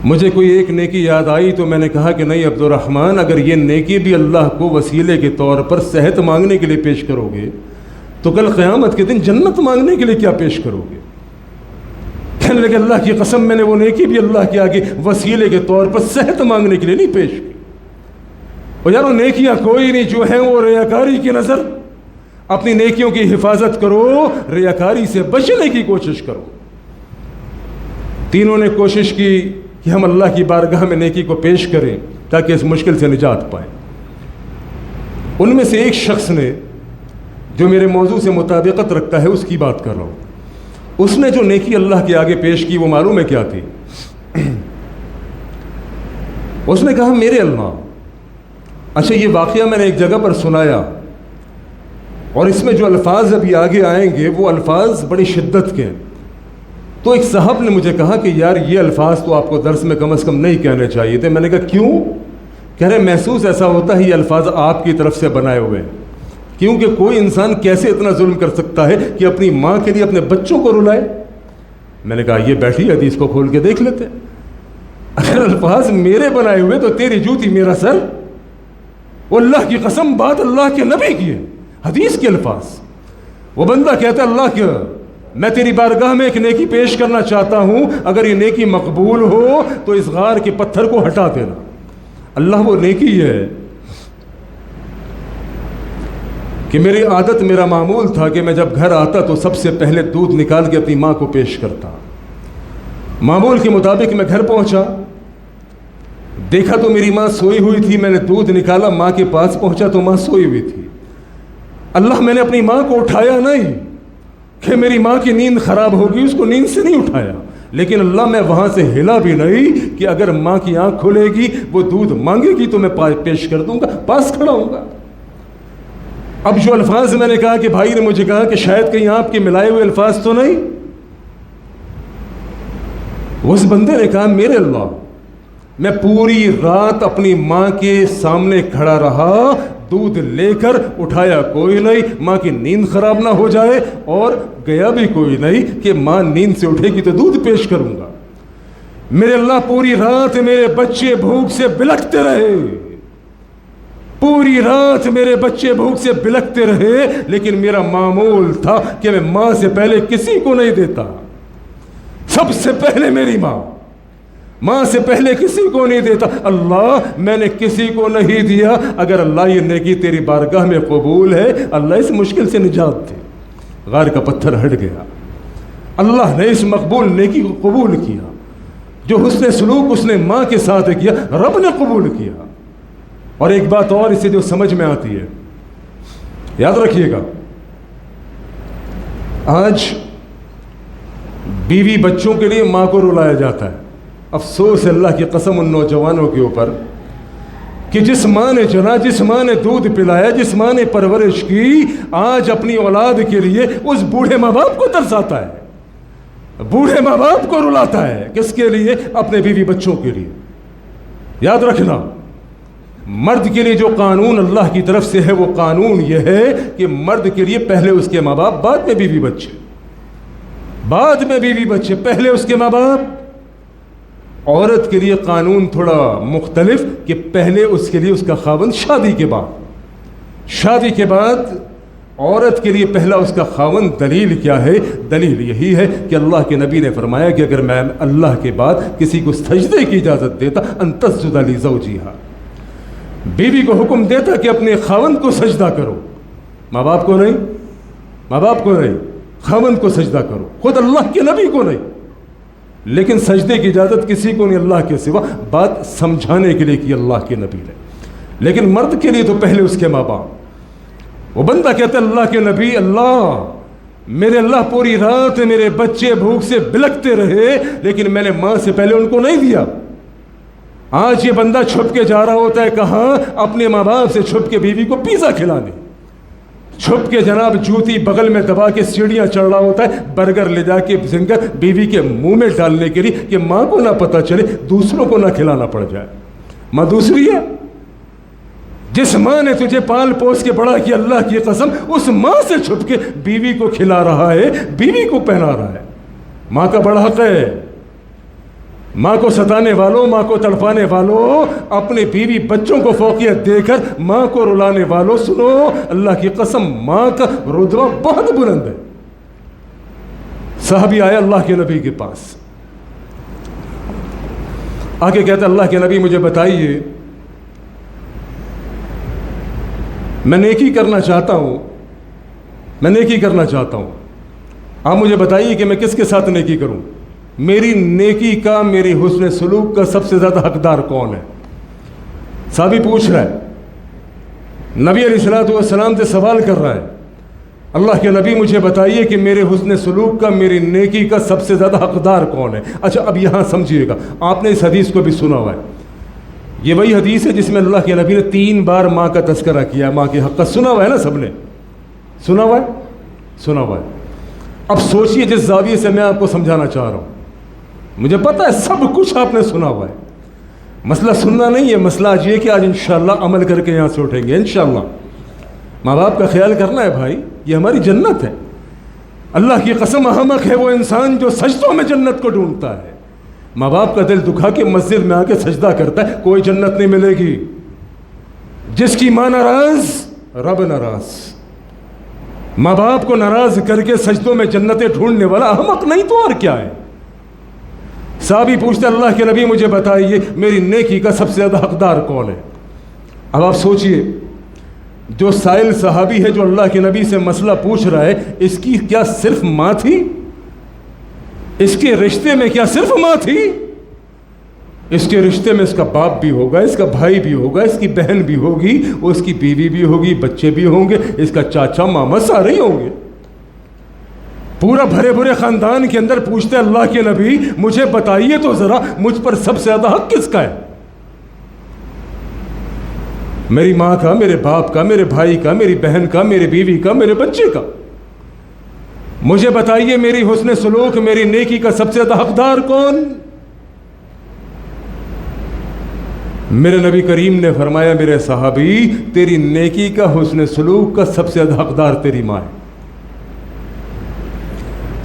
Speaker 1: مجھے کوئی ایک نیکی یاد آئی تو میں نے کہا کہ نہیں عبدالرحمن، اگر یہ نیکی بھی اللہ کو وسیلے کے طور پر صحت مانگنے کے لیے پیش کرو گے تو کل قیامت کے دن جنت مانگنے کے لیے کیا پیش کرو گے؟ کہنے لگے اللہ کی قسم میں نے وہ نیکی بھی اللہ کے آگے وسیلے کے طور پر صحت مانگنے کے لیے نہیں پیش کی۔ اور یارو نیکیاں کوئی نہیں، جو ہیں وہ ریاکاری کی نظر اپنی نیکیوں کی حفاظت کرو، ریاکاری سے بچنے کی کوشش کرو۔ تینوں نے کوشش کی کہ ہم اللہ کی بارگاہ میں نیکی کو پیش کریں تاکہ اس مشکل سے نجات پائیں۔ ان میں سے ایک شخص نے، جو میرے موضوع سے مطابقت رکھتا ہے، اس کی بات کر رہا ہوں، اس نے جو نیکی اللہ کے آگے پیش کی وہ معلوم ہے کیا تھی؟ اس نے کہا میرے اللہ، اچھا یہ واقعہ میں نے ایک جگہ پر سنایا، اور اس میں جو الفاظ ابھی آگے آئیں گے وہ الفاظ بڑی شدت کے ہیں۔ تو ایک صاحب نے مجھے کہا کہ یار یہ الفاظ تو آپ کو درس میں کم از کم نہیں کہنے چاہیے تھے۔ میں نے کہا کیوں؟ کہہ رہے محسوس ایسا ہوتا ہے یہ الفاظ آپ کی طرف سے بنائے ہوئے ہیں، کیونکہ کوئی انسان کیسے اتنا ظلم کر سکتا ہے کہ اپنی ماں کے لیے اپنے بچوں کو رلائے؟ میں نے کہا یہ بیٹھی حدیث کو کھول کے دیکھ لیتے، اگر الفاظ میرے بنائے ہوئے تو تیری جوتی میرا سر۔ وہ اللہ کی قسم بات اللہ کے نبی کی ہے، حدیث کے الفاظ۔ وہ بندہ کہتا ہے اللہ کیا، میں تیری بارگاہ میں ایک نیکی پیش کرنا چاہتا ہوں، اگر یہ نیکی مقبول ہو تو اس غار کے پتھر کو ہٹا دینا۔ اللہ وہ نیکی ہے کہ میری عادت، میرا معمول تھا کہ میں جب گھر آتا تو سب سے پہلے دودھ نکال کے اپنی ماں کو پیش کرتا۔ معمول کے مطابق میں گھر پہنچا، دیکھا تو میری ماں سوئی ہوئی تھی، میں نے دودھ نکالا، ماں کے پاس پہنچا تو ماں سوئی ہوئی تھی۔ اللہ میں نے اپنی ماں کو اٹھایا نہیں کہ میری ماں کی نیند خراب ہوگی، اس کو نیند سے نہیں اٹھایا، لیکن اللہ میں وہاں سے ہلا بھی نہیں کہ اگر ماں کی آنکھ کھلے گی، وہ دودھ مانگے گی تو میں پیش کر دوں گا، پاس کھڑا ہوں گا۔ اب جو الفاظ میں نے کہا کہ بھائی نے مجھے کہا کہ شاید کہیں آپ کے ملائے ہوئے الفاظ تو نہیں، اس بندے نے کہا میرے اللہ، میں پوری رات اپنی ماں کے سامنے کھڑا رہا، دودھ لے کر اٹھایا کوئی نہیں، ماں کی نیند خراب نہ ہو جائے، اور گیا بھی کوئی نہیں کہ ماں نیند سے اٹھے گی تو دودھ پیش کروں گا۔ میرے اللہ پوری رات میرے بچے بھوک سے بلکتے رہے، پوری رات میرے بچے بھوک سے بلکتے رہے، لیکن میرا معمول تھا کہ میں ماں سے پہلے کسی کو نہیں دیتا، سب سے پہلے میری ماں سے پہلے کسی کو نہیں دیتا۔ اللہ میں نے کسی کو نہیں دیا، اگر اللہ یہ نیکی تیری بارگاہ میں قبول ہے، اللہ اس مشکل سے نجات دے۔ غار کا پتھر ہٹ گیا، اللہ نے اس مقبول نیکی کو قبول کیا، جو حسن سلوک اس نے ماں کے ساتھ کیا، رب نے قبول کیا۔ اور ایک بات اور اسے جو سمجھ میں آتی ہے، یاد رکھیے گا، آج بیوی بچوں کے لیے ماں کو رلایا جاتا ہے۔ افسوس ہے اللہ کی قسم ان نوجوانوں کے اوپر کہ جس ماں نے جنا، جس ماں نے دودھ پلایا، جس ماں نے پرورش کی، آج اپنی اولاد کے لیے اس بوڑھے ماں باپ کو ترساتا ہے، بوڑھے ماں باپ کو رلاتا ہے۔ کس کے لیے؟ اپنے بیوی بچوں کے لیے۔ یاد رکھنا، مرد کے لیے جو قانون اللہ کی طرف سے ہے وہ قانون یہ ہے کہ مرد کے لیے پہلے اس کے ماں باپ، بعد میں بیوی بچے، بعد میں بیوی بچے، پہلے اس کے ماں باپ۔ عورت کے لیے قانون تھوڑا مختلف کہ پہلے اس کے لیے اس کا خاوند، شادی کے بعد، شادی کے بعد عورت کے لیے پہلا اس کا خاوند۔ دلیل کیا ہے؟ دلیل یہی ہے کہ اللہ کے نبی نے فرمایا کہ اگر میں اللہ کے بعد کسی کو سجدے کی اجازت دیتا، ان تسجد لزوجہا، بیوی کو حکم دیتا کہ اپنے خاوند کو سجدہ کرو، ماں باپ کو نہیں، ماں باپ کو نہیں، خاوند کو سجدہ کرو، خود اللہ کے نبی کو نہیں، لیکن سجدے کی اجازت کسی کو نہیں اللہ کے سوا، بات سمجھانے کے لیے کی اللہ کے نبی نے۔ لیکن مرد کے لیے تو پہلے اس کے ماں باپ۔ وہ بندہ کہتا ہے اللہ کے نبی، اللہ میرے اللہ پوری رات میرے بچے بھوک سے بلکتے رہے، لیکن میں نے ماں سے پہلے ان کو نہیں دیا۔ آج یہ بندہ چھپ کے جا رہا ہوتا ہے کہاں؟ اپنے ماں باپ سے چھپ کے بیوی کو پیزا کھلانے، چھپ کے جناب جوتی بغل میں دبا کے سیڑھیاں چڑھ رہا ہوتا ہے، برگر لے جا کے زنگر بیوی کے منہ میں ڈالنے کے لیے کہ ماں کو نہ پتہ چلے، دوسروں کو نہ کھلانا پڑ جائے۔ ماں دوسری ہے، جس ماں نے تجھے پال پوس کے بڑا کیا، اللہ کی قسم اس ماں سے چھپ کے بیوی کو کھلا رہا ہے، بیوی کو پہنا رہا ہے۔ ماں کا بڑا حق ہے۔ ماں کو ستانے والوں، ماں کو تڑپانے والوں، اپنے بیوی بچوں کو فوقیت دے کر ماں کو رلانے والوں، سنو اللہ کی قسم ماں کا رتبہ بہت بلند ہے۔ صحابی آیا اللہ کے نبی کے پاس، آگے کہتا اللہ کے نبی مجھے بتائیے، میں نیکی کرنا چاہتا ہوں میں نیکی کرنا چاہتا ہوں، آپ مجھے بتائیے کہ میں کس کے ساتھ نیکی کروں؟ میری نیکی کا، میری حسن سلوک کا سب سے زیادہ حقدار کون ہے؟ صحابی پوچھ رہا ہے، نبی علیہ الصلوۃ والسلام سے سوال کر رہا ہے، اللہ کے نبی مجھے بتائیے کہ میرے حسن سلوک کا، میری نیکی کا سب سے زیادہ حقدار کون ہے؟ اچھا اب یہاں سمجھیے گا، آپ نے اس حدیث کو بھی سنا ہوا ہے، یہ وہی حدیث ہے جس میں اللہ کے نبی نے 3 بار ماں کا تذکرہ کیا، ماں کے حق کا، سنا ہوا ہے نا؟ سب نے سنا ہوا ہے، سنا ہوا ہے۔ اب سوچئے جس زاویے سے میں آپ کو سمجھانا چاہ رہا ہوں، مجھے پتہ ہے سب کچھ آپ نے سنا ہوا ہے، مسئلہ سننا نہیں ہے، مسئلہ آج یہ کہ آج انشاءاللہ عمل کر کے یہاں سے اٹھیں گے انشاءاللہ۔ ماں باپ کا خیال کرنا ہے بھائی، یہ ہماری جنت ہے، اللہ کی قسم احمق ہے وہ انسان جو سجدوں میں جنت کو ڈھونڈتا ہے۔ ماں باپ کا دل دکھا کے مسجد میں آ کے سجدہ کرتا ہے، کوئی جنت نہیں ملے گی۔ جس کی ماں ناراض، رب ناراض۔ ماں باپ کو ناراض کر کے سجدوں میں جنتیں ڈھونڈنے والا احمق نہیں تو اور کیا ہے؟ صحابی پوچھتے اللہ کے نبی مجھے بتائیے میری نیکی کا سب سے زیادہ حقدار کون ہے؟ اب آپ سوچئے، جو سائل صحابی ہے جو اللہ کے نبی سے مسئلہ پوچھ رہا ہے، اس کی کیا صرف ماں تھی؟ اس کے رشتے میں کیا صرف ماں تھی؟ اس کے رشتے میں اس کا باپ بھی ہوگا، اس کا بھائی بھی ہوگا، اس کی بہن بھی ہوگی، اس کی بیوی بھی ہوگی، بچے بھی ہوں گے، اس کا چاچا ماما سارے ہی ہوں گے۔ پورا بھرے بھرے خاندان کے اندر پوچھتے اللہ کے نبی مجھے بتائیے تو ذرا مجھ پر سب سے زیادہ حق کس کا ہے؟ میری ماں کا، میرے باپ کا، میرے بھائی کا، میری بہن کا، میری بیوی کا، میرے بچے کا۔ مجھے بتائیے میری حسن سلوک، میری نیکی کا سب سے زیادہ حقدار کون؟ میرے نبی کریم نے فرمایا میرے صحابی تیری نیکی کا، حسن سلوک کا سب سے زیادہ حقدار تیری ماں ہے،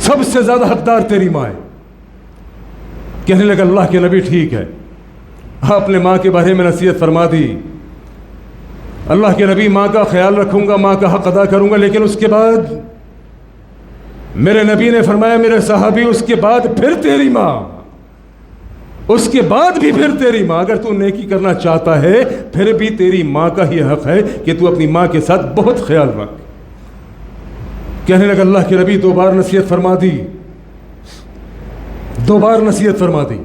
Speaker 1: سب سے زیادہ حقدار تیری ماں ہے۔ کہنے لگا اللہ کے نبی ٹھیک ہے، آپ نے ماں کے بارے میں نصیحت فرما دی، اللہ کے نبی ماں کا خیال رکھوں گا، ماں کا حق ادا کروں گا، لیکن اس کے بعد میرے نبی نے فرمایا میرے صحابی اس کے بعد پھر تیری ماں، اس کے بعد بھی پھر تیری ماں۔ اگر تو نیکی کرنا چاہتا ہے پھر بھی تیری ماں کا ہی حق ہے کہ تو اپنی ماں کے ساتھ بہت خیال رکھ۔ کہنے لگا اللہ کے نبی 2 بار نصیحت فرما دی، 2 بار نصیحت فرما دی۔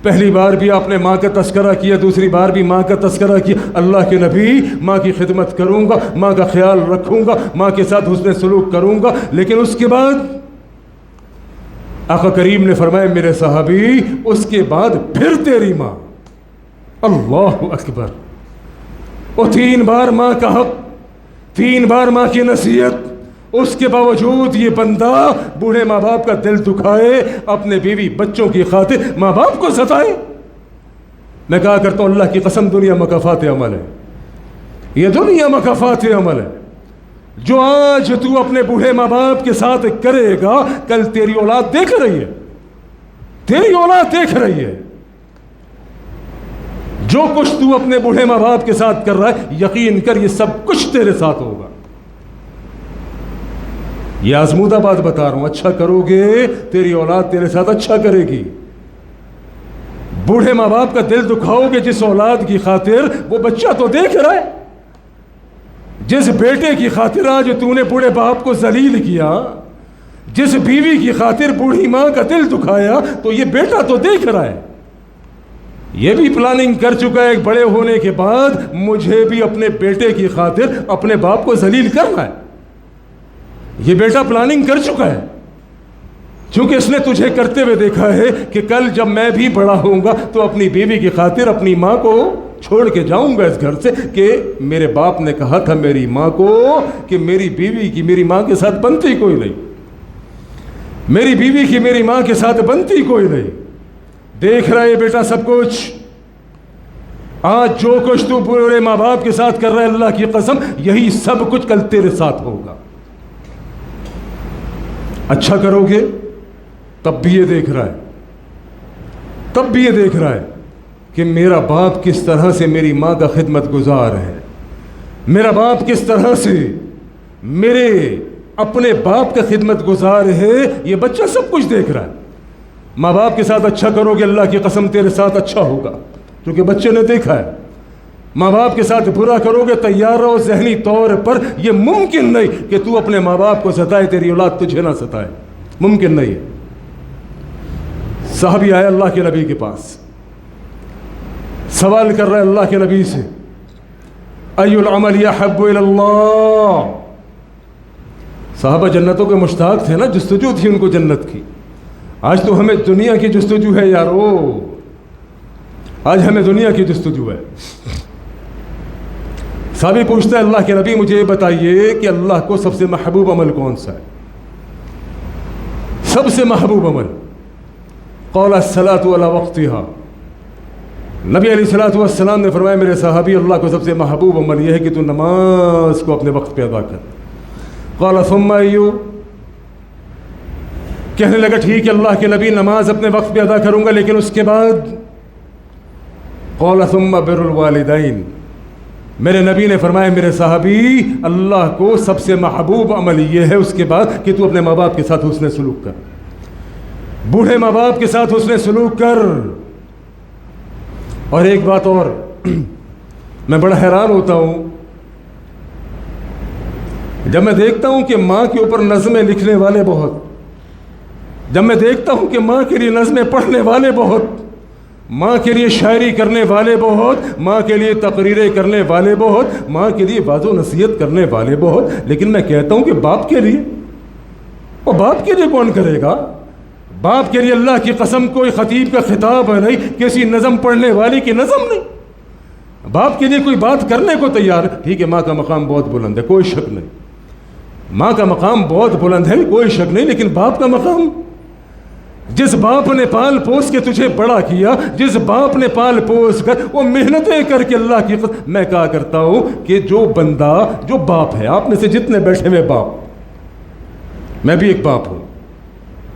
Speaker 1: پہلی بار بھی آپ نے ماں کا تذکرہ کیا، دوسری بار بھی ماں کا تذکرہ کیا۔ اللہ کے نبی ماں کی خدمت کروں گا، ماں کا خیال رکھوں گا، ماں کے ساتھ حسن سلوک کروں گا، لیکن اس کے بعد آقا کریم نے فرمایا میرے صحابی اس کے بعد پھر تیری ماں۔ اللہ اکبر! وہ 3 بار ماں کا حق، 3 بار ماں کی نصیحت، اس کے باوجود یہ بندہ بوڑھے ماں باپ کا دل دکھائے، اپنے بیوی بچوں کی خاطر ماں باپ کو ستائے۔ میں کہا کرتا ہوں اللہ کی قسم دنیا مکافات عمل ہے، یہ دنیا مکافات عمل ہے۔ جو آج تو اپنے بوڑھے ماں باپ کے ساتھ کرے گا کل تیری اولاد دیکھ رہی ہے، تیری اولاد دیکھ رہی ہے۔ جو کچھ تو اپنے بوڑھے ماں باپ کے ساتھ کر رہا ہے یقین کر یہ سب کچھ تیرے ساتھ ہوگا۔ یہ آزمودہ بات بتا رہا ہوں، اچھا کرو گے تیری اولاد تیرے ساتھ اچھا کرے گی۔ بوڑھے ماں باپ کا دل دکھاؤ گے جس اولاد کی خاطر وہ بچہ تو دیکھ رہا ہے، جس بیٹے کی خاطر آج تو نے بوڑھے باپ کو ذلیل کیا، جس بیوی کی خاطر بوڑھی ماں کا دل دکھایا، تو یہ بیٹا تو دیکھ رہا ہے، یہ بھی پلاننگ کر چکا ہے ایک بڑے ہونے کے بعد مجھے بھی اپنے بیٹے کی خاطر اپنے باپ کو ذلیل کرنا ہے۔ یہ بیٹا پلاننگ کر چکا ہے، چونکہ اس نے تجھے کرتے ہوئے دیکھا ہے کہ کل جب میں بھی بڑا ہوں گا تو اپنی بیوی کی خاطر اپنی ماں کو چھوڑ کے جاؤں گا اس گھر سے، کہ میرے باپ نے کہا تھا میری ماں کو کہ میری بیوی کی میری ماں کے ساتھ بنتی کوئی نہیں، میری بیوی کی میری ماں کے ساتھ بنتی کوئی نہیں۔ دیکھ رہا ہے بیٹا سب کچھ، آج جو کچھ تو بوڑھے ماں باپ کے ساتھ کر رہا ہے اللہ کی قسم یہی سب کچھ کل تیرے ساتھ ہوگا۔ اچھا کرو گے تب بھی یہ دیکھ رہا ہے، تب بھی یہ دیکھ رہا ہے کہ میرا باپ کس طرح سے میری ماں کا خدمت گزار ہے، میرا باپ کس طرح سے میرے اپنے باپ کا خدمت گزار ہے، یہ بچہ سب کچھ دیکھ رہا ہے۔ ماں باپ کے ساتھ اچھا کرو گے اللہ کی قسم تیرے ساتھ اچھا ہوگا، کیونکہ بچے نے دیکھا ہے ماں باپ کے ساتھ برا کرو گے تیار رہو ذہنی طور پر یہ ممکن نہیں کہ تو اپنے ماں باپ کو ستائے تیری اولاد تجھے نہ ستائے، ممکن نہیں ہے۔ صحابی آیا اللہ کے نبی کے پاس، سوال کر رہا ہے اللہ کے نبی سے، ای العمل احب الی اللہ۔ صحابہ جنتوں کے مشتاق تھے نا، جستجو تھی ان کو جنت کی۔ آج تو ہمیں دنیا کی جستجو ہے یارو، آج ہمیں دنیا کی جستجو ہے۔ صحابی پوچھتا ہے اللہ کے نبی مجھے یہ بتائیے کہ اللہ کو سب سے محبوب عمل کون سا ہے؟ سب سے محبوب عمل؟ قال الصلاۃ علی وقتہا۔ نبی علیہ الصلوۃ والسلام نے فرمایا میرے صحابی اللہ کو سب سے محبوب عمل یہ ہے کہ تو نماز کو اپنے وقت پہ ادا کر۔ قال ثم ایو، کہنے لگا ٹھیک ہے اللہ کے نبی نماز اپنے وقت پہ ادا کروں گا لیکن اس کے بعد؟ قال ثم بر الوالدین، میرے نبی نے فرمایا میرے صحابی اللہ کو سب سے محبوب عمل یہ ہے اس کے بعد کہ تو اپنے ماں باپ کے ساتھ حسن سلوک کر، بوڑھے ماں باپ کے ساتھ حسن سلوک کر۔ اور ایک بات اور، میں بڑا حیران ہوتا ہوں جب میں دیکھتا ہوں کہ ماں کے اوپر نظمیں لکھنے والے بہت، جب میں دیکھتا ہوں کہ ماں کے لیے نظمیں پڑھنے والے بہت، ماں کے لیے شاعری کرنے والے بہت، ماں کے لیے تقریریں کرنے والے بہت، ماں کے لیے واعظ و نصیحت کرنے والے بہت، لیکن میں کہتا ہوں کہ باپ کے لیے، وہ باپ کے لیے کون کرے گا؟ باپ کے لیے اللہ کی قسم کوئی خطیب کا خطاب ہے نہیں، کسی نظم پڑھنے والے کی نظم نہیں۔ باپ کے لیے کوئی بات کرنے کو تیار ہے۔ ٹھیک ہے ماں کا مقام بہت بلند ہے، کوئی شک نہیں، ماں کا مقام بہت بلند ہے، کوئی شک نہیں، لیکن باپ کا مقام، جس باپ نے پال پوس کے تجھے بڑا کیا، جس باپ نے پال پوس کر وہ محنتیں کر کے اللہ کی قسم میں کہا کرتا ہوں کہ جو بندہ جو باپ ہے، آپ میں سے جتنے بیٹھے ہوئے باپ، میں بھی ایک باپ ہوں،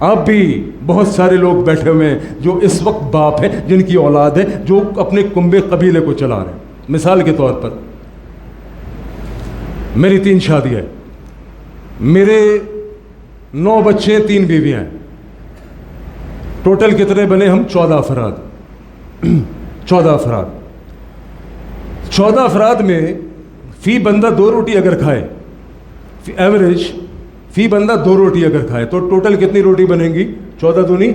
Speaker 1: آپ بھی بہت سارے لوگ بیٹھے ہوئے ہیں جو اس وقت باپ ہیں، جن کی اولاد ہے، جو اپنے کنبے قبیلے کو چلا رہے ہیں۔ مثال کے طور پر میری 3 شادیاں ہیں، میرے 9 بچے 3 بیویاں ہیں، ٹوٹل کتنے بنے ہم؟ 14 افراد 14 افراد 14 افراد میں فی بندہ 2 روٹی اگر کھائے، ایوریج فی بندہ 2 روٹی اگر کھائے تو ٹوٹل کتنی روٹی بنیں گی؟ 14 دونی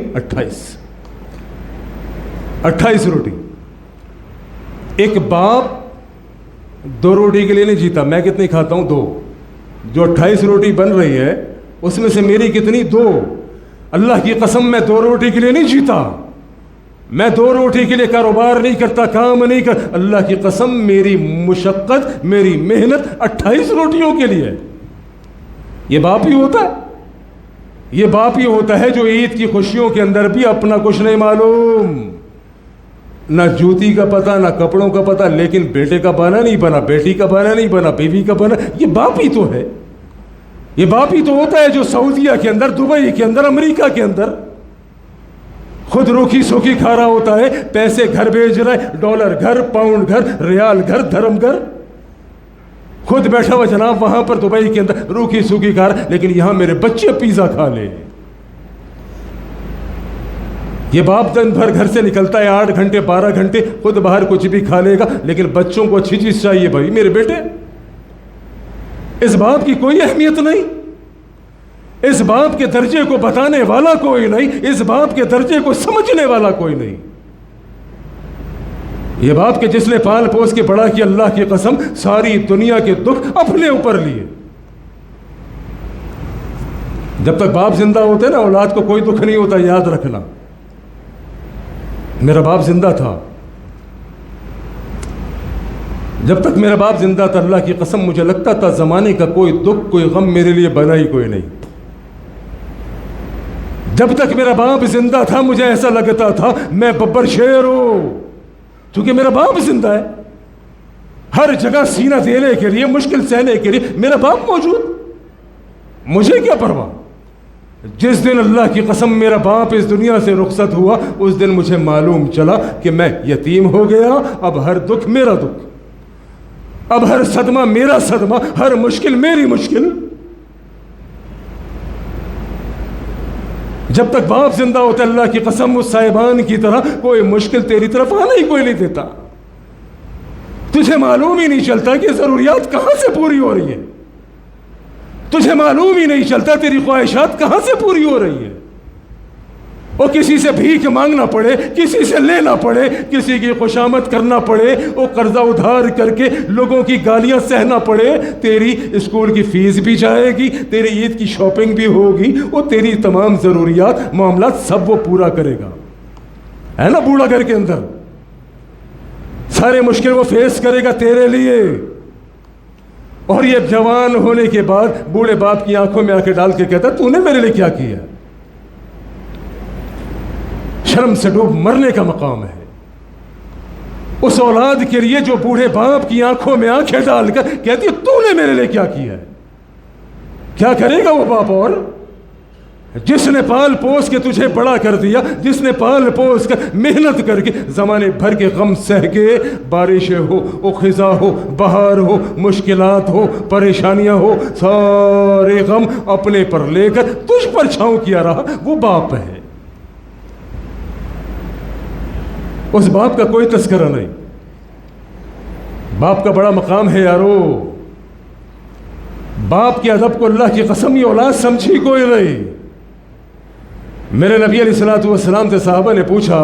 Speaker 1: 28 روٹی۔ ایک باپ 2 روٹی کے لیے نہیں جیتا، میں کتنی کھاتا ہوں؟ 2۔ جو 28 روٹی بن رہی ہے اس میں سے میری کتنی؟ 2۔ اللہ کی قسم میں 2 روٹی کے لیے نہیں جیتا، میں 2 روٹی کے لیے کاروبار نہیں کرتا، کام نہیں کر، اللہ کی قسم میری مشقت، میری محنت 28 روٹیوں کے لیے۔ یہ باپ ہی ہوتا ہے، یہ باپ ہی ہوتا ہے جو عید کی خوشیوں کے اندر بھی اپنا کچھ نہیں معلوم، نہ جوتی کا پتہ نہ کپڑوں کا پتہ، لیکن بیٹے کا بہانہ نہیں بنا، بیٹی کا بہانہ نہیں بنا، بیوی کا بہانہ، یہ باپ ہی تو ہے۔ یہ باپ ہی تو ہوتا ہے جو سعودیہ کے اندر، دبئی کے اندر، امریکہ کے اندر خود روکھی سوکھی کھا رہا ہوتا ہے، پیسے گھر بھیج رہا ہے، ڈالر گھر، پاؤنڈ گھر، ریال گھر، دھرم گھر، خود بیٹھا ہوا جناب وہاں پر دبئی کے اندر روکھی سوکھی کھا رہا ہے، لیکن یہاں میرے بچے پیزا کھا لے۔ یہ باپ دن بھر گھر سے نکلتا ہے 8 گھنٹے 12 گھنٹے، خود باہر کچھ بھی کھا لے گا، لیکن بچوں کو اچھی چیز چاہیے بھائی میرے بیٹے۔ اس باپ کی کوئی اہمیت نہیں، اس باپ کے درجے کو بتانے والا کوئی نہیں، اس باپ کے درجے کو سمجھنے والا کوئی نہیں۔ یہ باپ کے جس نے پال پوس کے بڑا کیا، اللہ کی قسم ساری دنیا کے دکھ اپنے اوپر لیے۔ جب تک باپ زندہ ہوتے نا اولاد کو کوئی دکھ نہیں ہوتا، یاد رکھنا۔ میرا باپ زندہ تھا، جب تک میرا باپ زندہ تھا اللہ کی قسم مجھے لگتا تھا زمانے کا کوئی دکھ کوئی غم میرے لیے بنا ہی کوئی نہیں۔ جب تک میرا باپ زندہ تھا مجھے ایسا لگتا تھا میں ببر شیر ہوں، کیونکہ میرا باپ زندہ ہے۔ ہر جگہ سینہ دینے کے لیے، مشکل سہنے کے لیے میرا باپ موجود، مجھے کیا پرواہ۔ جس دن اللہ کی قسم میرا باپ اس دنیا سے رخصت ہوا اس دن مجھے معلوم چلا کہ میں یتیم ہو گیا، اب ہر دکھ میرا دکھ، اب ہر صدمہ میرا صدمہ، ہر مشکل میری مشکل۔ جب تک باپ زندہ ہوتا اللہ کی قسم اس صاحبان کی طرح کوئی مشکل تیری طرف آنے ہی کوئی نہیں دیتا۔ تجھے معلوم ہی نہیں چلتا کہ ضروریات کہاں سے پوری ہو رہی ہے، تجھے معلوم ہی نہیں چلتا تیری خواہشات کہاں سے پوری ہو رہی ہے، اور کسی سے بھیک مانگنا پڑے، کسی سے لینا پڑے، کسی کی خوشامد کرنا پڑے، وہ قرضہ ادھار کر کے لوگوں کی گالیاں سہنا پڑے، تیری اسکول کی فیس بھی جائے گی، تیری عید کی شاپنگ بھی ہوگی، اور تیری تمام ضروریات معاملات سب وہ پورا کرے گا، ہے نا؟ بوڑھا گھر کے اندر سارے مشکل وہ فیس کرے گا تیرے لیے، اور یہ جوان ہونے کے بعد بوڑھے باپ کی آنکھوں میں آنکھیں ڈال کے کہتا تو نے میرے لیے کیا کیا؟ شرم سے ڈوب مرنے کا مقام ہے اس اولاد کے لیے جو بوڑھے باپ کی آنکھوں میں آنکھیں ڈال کر کہتی ہے تو نے میرے لیے کیا کیا ہے؟ کیا کرے گا وہ باپ؟ اور جس نے پال پوس کے تجھے بڑا کر دیا، جس نے پال پوس کر محنت کر کے زمانے بھر کے غم سہ کے، بارشیں ہو، خزاں ہو، بہار ہو، مشکلات ہو، پریشانیاں ہو، سارے غم اپنے پر لے کر تجھ پر چھاؤں کیا رہا، وہ باپ ہے۔ اس باپ کا کوئی تذکرہ نہیں۔ باپ کا بڑا مقام ہے یارو، باپ کے ادب کو اللہ کی قسم یہ اولاد سمجھی کوئی نہیں۔ میرے نبی علیہ الصلوۃ والسلام سے صحابہ نے پوچھا،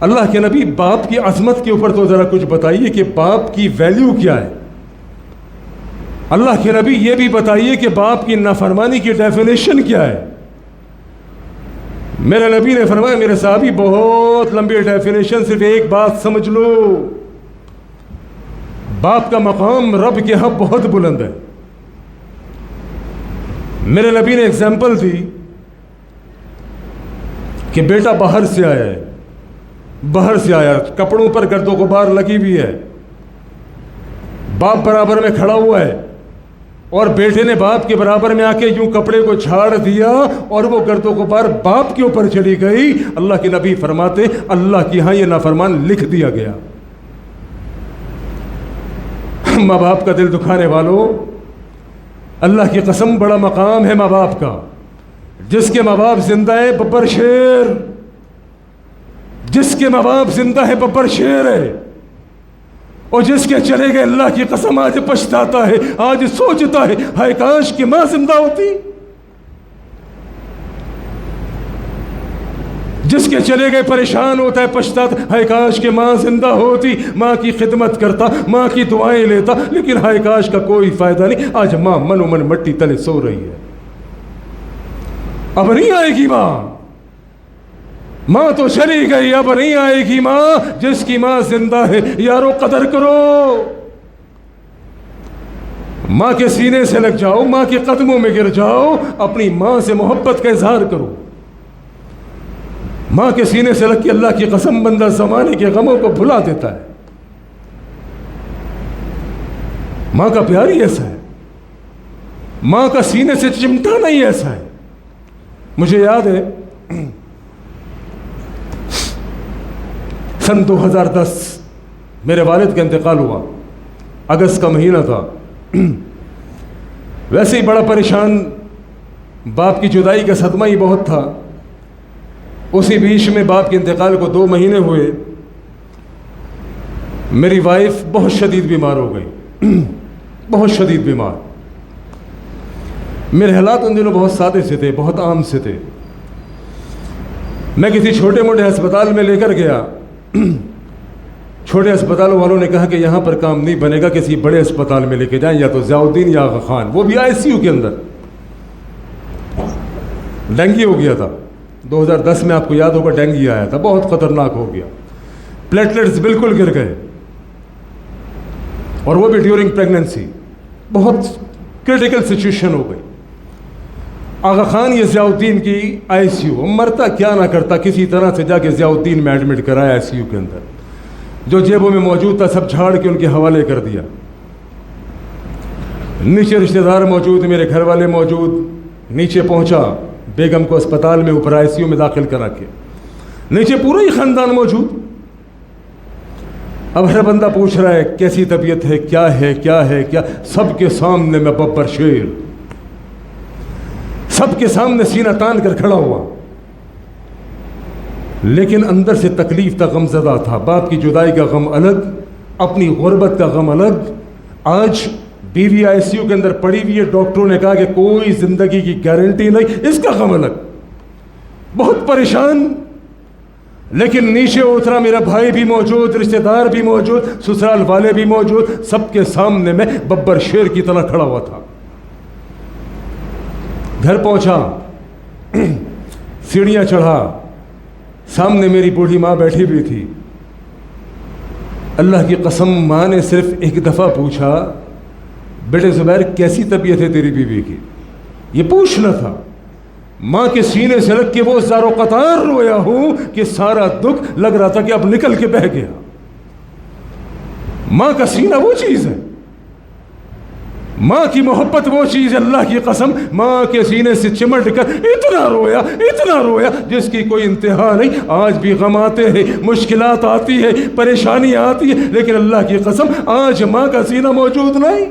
Speaker 1: اللہ کے نبی باپ کی عظمت کے اوپر تو ذرا کچھ بتائیے کہ باپ کی ویلیو کیا ہے؟ اللہ کے نبی یہ بھی بتائیے کہ باپ کی نافرمانی کی ڈیفینیشن کیا ہے؟ میرے نبی نے فرمایا، میرے صحابی بہت لمبی ڈیفینیشن، صرف ایک بات سمجھ لو، باپ کا مقام رب کے ہاں بہت بلند ہے۔ میرے نبی نے ایگزامپل دی کہ بیٹا باہر سے آیا ہے، باہر سے آیا، کپڑوں پر گرد و غبار لگی ہوئی ہے، باپ برابر میں کھڑا ہوا ہے، اور بیٹے نے باپ کے برابر میں آ کے یوں کپڑے کو جھاڑ دیا اور وہ گرد و غبار باپ کے اوپر چلی گئی۔ اللہ کے نبی فرماتے اللہ کی ہاں یہ نافرمان لکھ دیا گیا۔ ماں باپ کا دل دکھانے والوں، اللہ کی قسم بڑا مقام ہے ماں باپ کا۔ جس کے ماں باپ زندہ ہے ببر شیر، جس کے ماں باپ زندہ ہے ببر شیر ہے، اور جس کے چلے گئے اللہ کی قسم آج پچھتاتا ہے، آج سوچتا ہے ہائے کاش کہ ماں زندہ ہوتی۔ جس کے چلے گئے پریشان ہوتا ہے، پچھتاتا، ہائے کاش کہ ماں زندہ ہوتی، ماں کی خدمت کرتا، ماں کی دعائیں لیتا، لیکن ہائے کاش کا کوئی فائدہ نہیں، آج ماں من و من مٹی تلے سو رہی ہے۔ اب نہیں آئے گی ماں تو چلی گئی، اب نہیں آئے گی ماں۔ جس کی ماں زندہ ہے یارو قدر کرو، ماں کے سینے سے لگ جاؤ، ماں کے قدموں میں گر جاؤ، اپنی ماں سے محبت کا اظہار کرو۔ ماں کے سینے سے لگ کے اللہ کی قسم بندہ زمانے کے غموں کو بھلا دیتا ہے۔ ماں کا پیار ہی ایسا ہے، ماں کا سینے سے چمٹانا ہی ایسا ہے۔ مجھے یاد ہے سن 2010 میرے والد کا انتقال ہوا، اگست کا مہینہ تھا۔ ویسے ہی بڑا پریشان، باپ کی جدائی کا صدمہ ہی بہت تھا۔ اسی بیچ میں باپ کے انتقال کو 2 مہینے ہوئے، میری وائف بہت شدید بیمار ہو گئی، بہت شدید بیمار۔ میرے حالات ان دنوں بہت سادے سے تھے، بہت عام سے تھے۔ میں کسی چھوٹے موٹے ہسپتال میں لے کر گیا، چھوٹے ہسپتالوں والوں نے کہا کہ یہاں پر کام نہیں بنے گا، کسی بڑے ہسپتال میں لے کے جائیں، یا تو ضیاء الدین یا آغا خان، وہ بھی ICU کے اندر۔ ڈینگی ہو گیا تھا 2010 میں، آپ کو یاد ہوگا ڈینگی آیا تھا، بہت خطرناک ہو گیا، پلیٹلیٹس بالکل گر گئے، اور وہ بھی ڈیورنگ پریگننسی، بہت کرٹیکل سچویشن ہو گئی۔ آغا خان یہ ضیاء الدین کی ICU، مرتا کیا نہ کرتا، کسی طرح سے جا کے ضیاء الدین میں ایڈمٹ کرایا ICU کے اندر، جو جیبوں میں موجود تھا سب جھاڑ کے ان کے حوالے کر دیا۔ نیچے رشتہ دار موجود، میرے گھر والے موجود، نیچے پہنچا بیگم کو اسپتال میں، اوپر ICU میں داخل کرا کے، نیچے پورا ہی خاندان موجود۔ اب ہر بندہ پوچھ رہا ہے کیسی طبیعت ہے، کیا ہے کیا ہے کیا، سب کے سامنے میں ببر شیر، سب کے سامنے سینہ تان کر کھڑا ہوا، لیکن اندر سے تکلیف تھا، غم زدہ تھا۔ باپ کی جدائی کا غم الگ، اپنی غربت کا غم الگ. آج بیوی ICU کے اندر پڑی ہوئی ہے, ڈاکٹروں نے کہا کہ کوئی زندگی کی گارنٹی نہیں, اس کا غم الگ. بہت پریشان, لیکن نیچے اترا میرا بھائی بھی موجود, رشتہ دار بھی موجود, سسرال والے بھی موجود, سب کے سامنے میں ببر شیر کی طرح کھڑا ہوا تھا. گھر پہنچا, سیڑھیاں چڑھا, سامنے میری بوڑھی ماں بیٹھی ہوئی تھی. اللہ کی قسم ماں نے صرف ایک دفعہ پوچھا, بیٹے زبیر کیسی طبیعت ہے تیری بیوی کی؟ یہ پوچھنا تھا. ماں کے سینے سے لگ کے وہ زارو قطار رویا ہوں کہ سارا دکھ لگ رہا تھا کہ اب نکل کے بہہ گیا. ماں کا سینہ وہ چیز ہے, ماں کی محبت وہ چیز ہے. اللہ کی قسم ماں کے سینے سے چمٹ کر اتنا رویا جس کی کوئی انتہا نہیں. آج بھی غم آتے ہیں, مشکلات آتی ہے, پریشانی آتی ہے, لیکن اللہ کی قسم آج ماں کا سینہ موجود نہیں,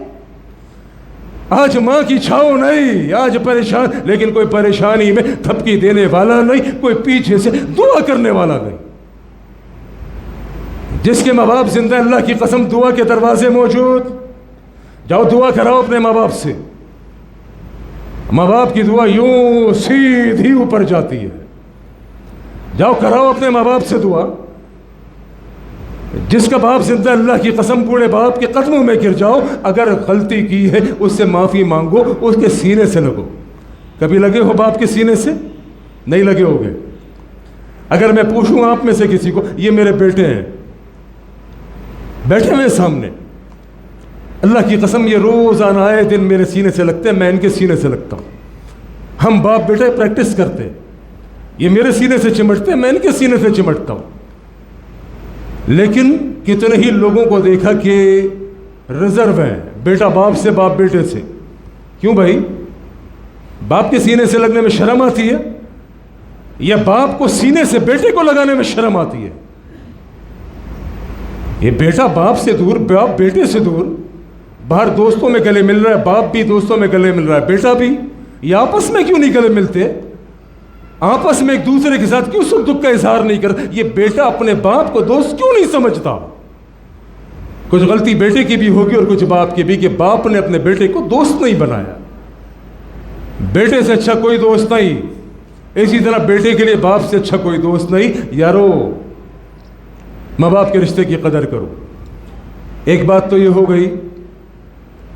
Speaker 1: آج ماں کی چھاؤ نہیں. آج پریشان, لیکن کوئی پریشانی میں تھپکی دینے والا نہیں, کوئی پیچھے سے دعا کرنے والا نہیں. جس کے ماں باپ زندہ, اللہ کی قسم دعا کے دروازے موجود. جاؤ دعا کراؤ اپنے ماں باپ سے. ماں باپ کی دعا یوں سیدھی اوپر جاتی ہے. جاؤ کراؤ اپنے ماں باپ سے دعا. جس کا باپ زندہ, اللہ کی قسم بوڑھے باپ کے قدموں میں گر جاؤ, اگر غلطی کی ہے اس سے معافی مانگو, اس کے سینے سے لگو. کبھی لگے ہو باپ کے سینے سے؟ نہیں لگے ہو گے. اگر میں پوچھوں آپ میں سے کسی کو, یہ میرے بیٹے ہیں بیٹھے ہوئے سامنے, اللہ کی قسم یہ روزانہ آئے دن میرے سینے سے لگتے ہیں, میں ان کے سینے سے لگتا ہوں. ہم باپ بیٹے پریکٹس کرتے, یہ میرے سینے سے چمٹتے ہیں, میں ان کے سینے سے چمٹتا ہوں. لیکن کتنے ہی لوگوں کو دیکھا کہ ریزرو ہیں, بیٹا باپ سے, باپ بیٹے سے. کیوں بھائی؟ باپ کے سینے سے لگنے میں شرم آتی ہے, یا باپ کو سینے سے بیٹے کو لگانے میں شرم آتی ہے؟ یہ بیٹا باپ سے دور, باپ بیٹے سے دور, باہر دوستوں میں گلے مل رہا ہے, باپ بھی دوستوں میں گلے مل رہا ہے, بیٹا بھی. یہ آپس میں کیوں نہیں گلے ملتے؟ آپس میں ایک دوسرے کے ساتھ کیوں سکھ دکھ کا اظہار نہیں کرتا؟ یہ بیٹا اپنے باپ کو دوست کیوں نہیں سمجھتا؟ کچھ غلطی بیٹے کی بھی ہوگی اور کچھ باپ کی بھی, کہ باپ نے اپنے بیٹے کو دوست نہیں بنایا. بیٹے سے اچھا کوئی دوست نہیں, اسی طرح بیٹے کے لیے باپ سے اچھا کوئی دوست نہیں. یارو ماں باپ کے رشتے کی قدر کرو. ایک بات تو یہ ہو گئی,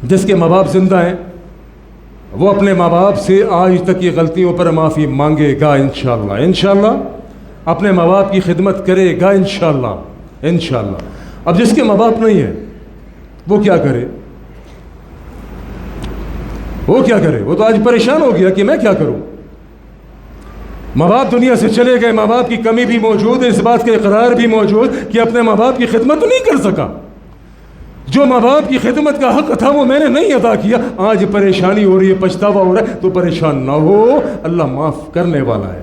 Speaker 1: جس کے ماں باپ زندہ ہیں وہ اپنے ماں باپ سے آج تک کی غلطیوں پر معافی مانگے گا انشاءاللہ. اپنے ماں باپ کی خدمت کرے گا انشاءاللہ. اب جس کے ماں باپ نہیں ہیں وہ کیا کرے؟ وہ تو آج پریشان ہو گیا کہ میں کیا کروں. ماں باپ دنیا سے چلے گئے, ماں باپ کی کمی بھی موجود ہے, اس بات کا اقرار بھی موجود کہ اپنے ماں باپ کی خدمت نہیں کر سکا. جو ماں باپ کی خدمت کا حق تھا وہ میں نے نہیں ادا کیا. آج پریشانی ہو رہی ہے, پچھتاوا ہو رہا ہے, تو پریشان نہ ہو, اللہ معاف کرنے والا ہے.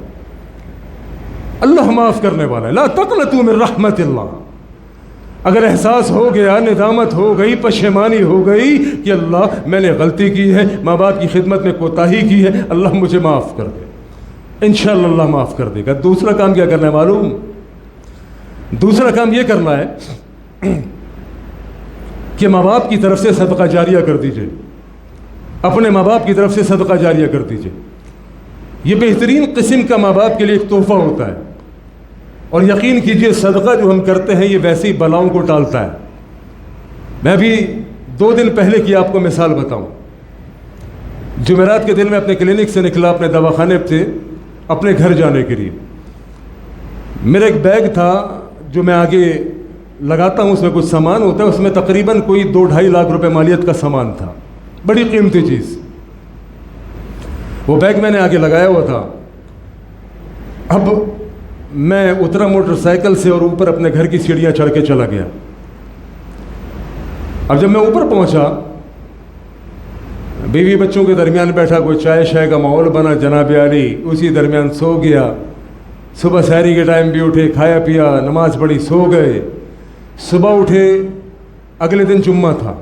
Speaker 1: اللہ معاف کرنے والا ہے. لا تقنطوا من رحمت اللہ. اگر احساس ہو گیا, ندامت ہو گئی, پشیمانی ہو گئی کہ اللہ میں نے غلطی کی ہے, ماں باپ کی خدمت میں کوتاہی کی ہے, اللہ مجھے معاف کر دے, انشاءاللہ اللہ معاف کر دے گا. دوسرا کام کیا کرنا ہے معلوم؟ دوسرا کام یہ کرنا ہے کہ ماں باپ کی طرف سے صدقہ جاریہ کر دیجئے. اپنے ماں باپ کی طرف سے صدقہ جاریہ کر دیجئے. یہ بہترین قسم کا ماں باپ کے لیے ایک تحفہ ہوتا ہے. اور یقین کیجئے صدقہ جو ہم کرتے ہیں یہ ویسے ہی بلاؤں کو ٹالتا ہے. میں ابھی 2 دن پہلے کی آپ کو مثال بتاؤں. جمعرات کے دن میں اپنے کلینک سے نکلا, اپنے دواخانے سے اپنے گھر جانے کے لیے. میرا ایک بیگ تھا جو میں آگے لگاتا ہوں, اس میں کچھ سامان ہوتا ہے, اس میں تقریباً کوئی 2-2.5 لاکھ روپے مالیت کا سامان تھا, بڑی قیمتی چیز. وہ بیگ میں نے آگے لگایا ہوا تھا. اب میں اترا موٹر سائیکل سے اور اوپر اپنے گھر کی سیڑھیاں چڑھ کے چلا گیا. اب جب میں اوپر پہنچا, بیوی بچوں کے درمیان بیٹھا, کوئی چائے شائے کا ماحول بنا, جناب علی اسی درمیان سو گیا. صبح سحری کے ٹائم بھی اٹھے, کھایا پیا, نماز پڑھی, سو گئے. صبح اٹھے, اگلے دن جمعہ تھا,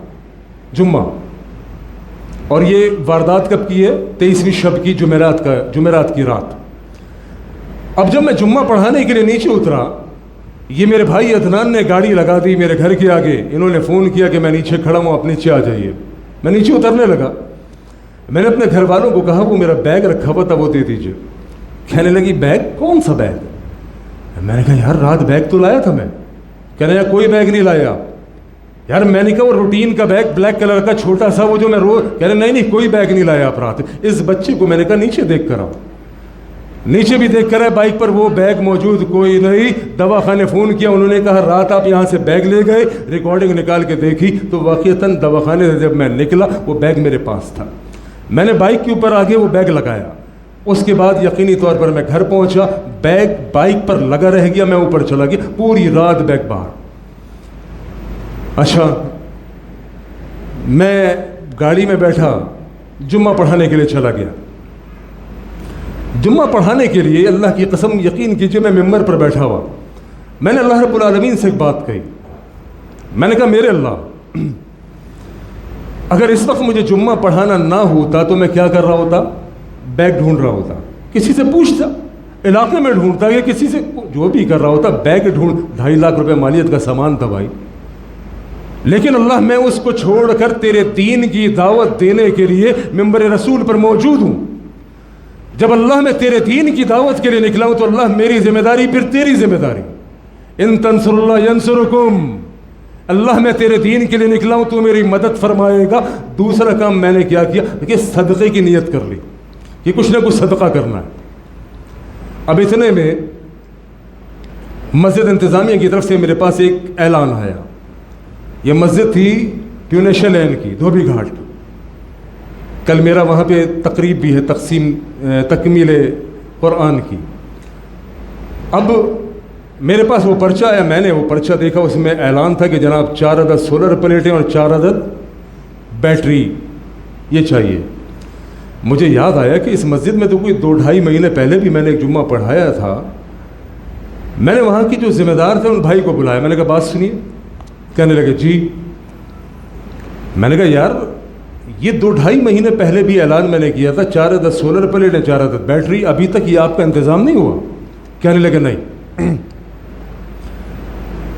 Speaker 1: اور یہ واردات کب کی ہے؟ 23ویں شب کی, جمعرات کی رات. اب جب میں جمعہ پڑھانے کے لیے نیچے اترا, یہ میرے بھائی عدنان نے گاڑی لگا دی میرے گھر کے آگے. انہوں نے فون کیا کہ میں نیچے کھڑا ہوں, آپ نیچے آ جائیے. میں نیچے اترنے لگا. میں نے اپنے گھر والوں کو کہا وہ میرا بیگ رکھا ہوا تھا وہ دے دیجیے. کہنے لگی بیگ؟ کون سا بیگ؟ میں نے کہا یار رات بیگ تو لایا تھا میں. کہنے لگا کوئی بیگ نہیں لایا. یار میں نے کہا وہ روٹین کا بیگ بلیک کلر کا چھوٹا سا وہ جو میں روز. کہنے نہیں کوئی بیگ نہیں لایا آپ رات. اس بچے کو میں نے کہا نیچے دیکھ کر آؤ. نیچے بھی دیکھ کر آئے, بائک پر وہ بیگ موجود کوئی نہیں. دواخانے فون کیا, انہوں نے کہا رات آپ یہاں سے بیگ لے گئے. ریکارڈنگ نکال کے دیکھی تو واقعتاً دواخانے سے جب میں نکلا وہ بیگ میرے پاس تھا. میں نے بائک کے اوپر آگے وہ بیگ لگایا. اس کے بعد یقینی طور پر میں گھر پہنچا, بیگ بائک پر لگا رہ گیا, میں اوپر چلا گیا, پوری رات بیگ باہر. اچھا میں گاڑی میں بیٹھا, جمعہ پڑھانے کے لیے چلا گیا. جمعہ پڑھانے کے لیے اللہ کی قسم یقین کیجئے میں ممبر پر بیٹھا ہوا. میں نے اللہ رب العالمین سے ایک بات کہی. میں نے کہا میرے اللہ, اگر اس وقت مجھے جمعہ پڑھانا نہ ہوتا تو میں کیا کر رہا ہوتا؟ بیگ ڈھونڈ رہا ہوتا, کسی سے پوچھتا, علاقے میں ڈھونڈتا, یا کسی سے جو بھی کر رہا ہوتا. بیگ ڈھونڈ, 2.5 لاکھ روپے مالیت کا سامان تھا بھائی. لیکن اللہ میں اس کو چھوڑ کر تیرے دین کی دعوت دینے کے لیے ممبر رسول پر موجود ہوں. جب اللہ میں تیرے دین کی دعوت کے لیے نکلا ہوں تو اللہ میری ذمہ داری پھر تیری ذمہ داری. ان تنصر اللہ ینصرکم, اللہ میں تیرے دین کے لیے نکلا ہوں تو میری مدد فرمائے گا. دوسرا کام میں نے کیا کیا کہ صدقے کی نیت کر لی کہ کچھ نہ کچھ صدقہ کرنا ہے. اب اتنے میں مسجد انتظامیہ کی طرف سے میرے پاس ایک اعلان آیا. یہ مسجد تھی پیونیشا لین کی, دھوبی گھاٹ کی. کل میرا وہاں پہ تقریب بھی ہے تکمیل قرآن کی. اب میرے پاس وہ پرچہ آیا, میں نے وہ پرچہ دیکھا, اس میں اعلان تھا کہ جناب 4 عدد سولر پلیٹیں اور 4 عدد بیٹری یہ چاہیے. مجھے یاد آیا کہ اس مسجد میں تو کوئی 2-2.5 مہینے پہلے بھی میں نے ایک جمعہ پڑھایا تھا. میں نے وہاں کی جو ذمہ دار تھے ان بھائی کو بلایا. میں نے کہا بات سنیے. کہنے لگے جی. میں نے کہا یار یہ 2-2.5 مہینے پہلے بھی اعلان میں نے کیا تھا 4 عدد سولر پلیٹیں 4 عدد بیٹری, ابھی تک یہ آپ کا انتظام نہیں ہوا؟ کہنے لگے نہیں.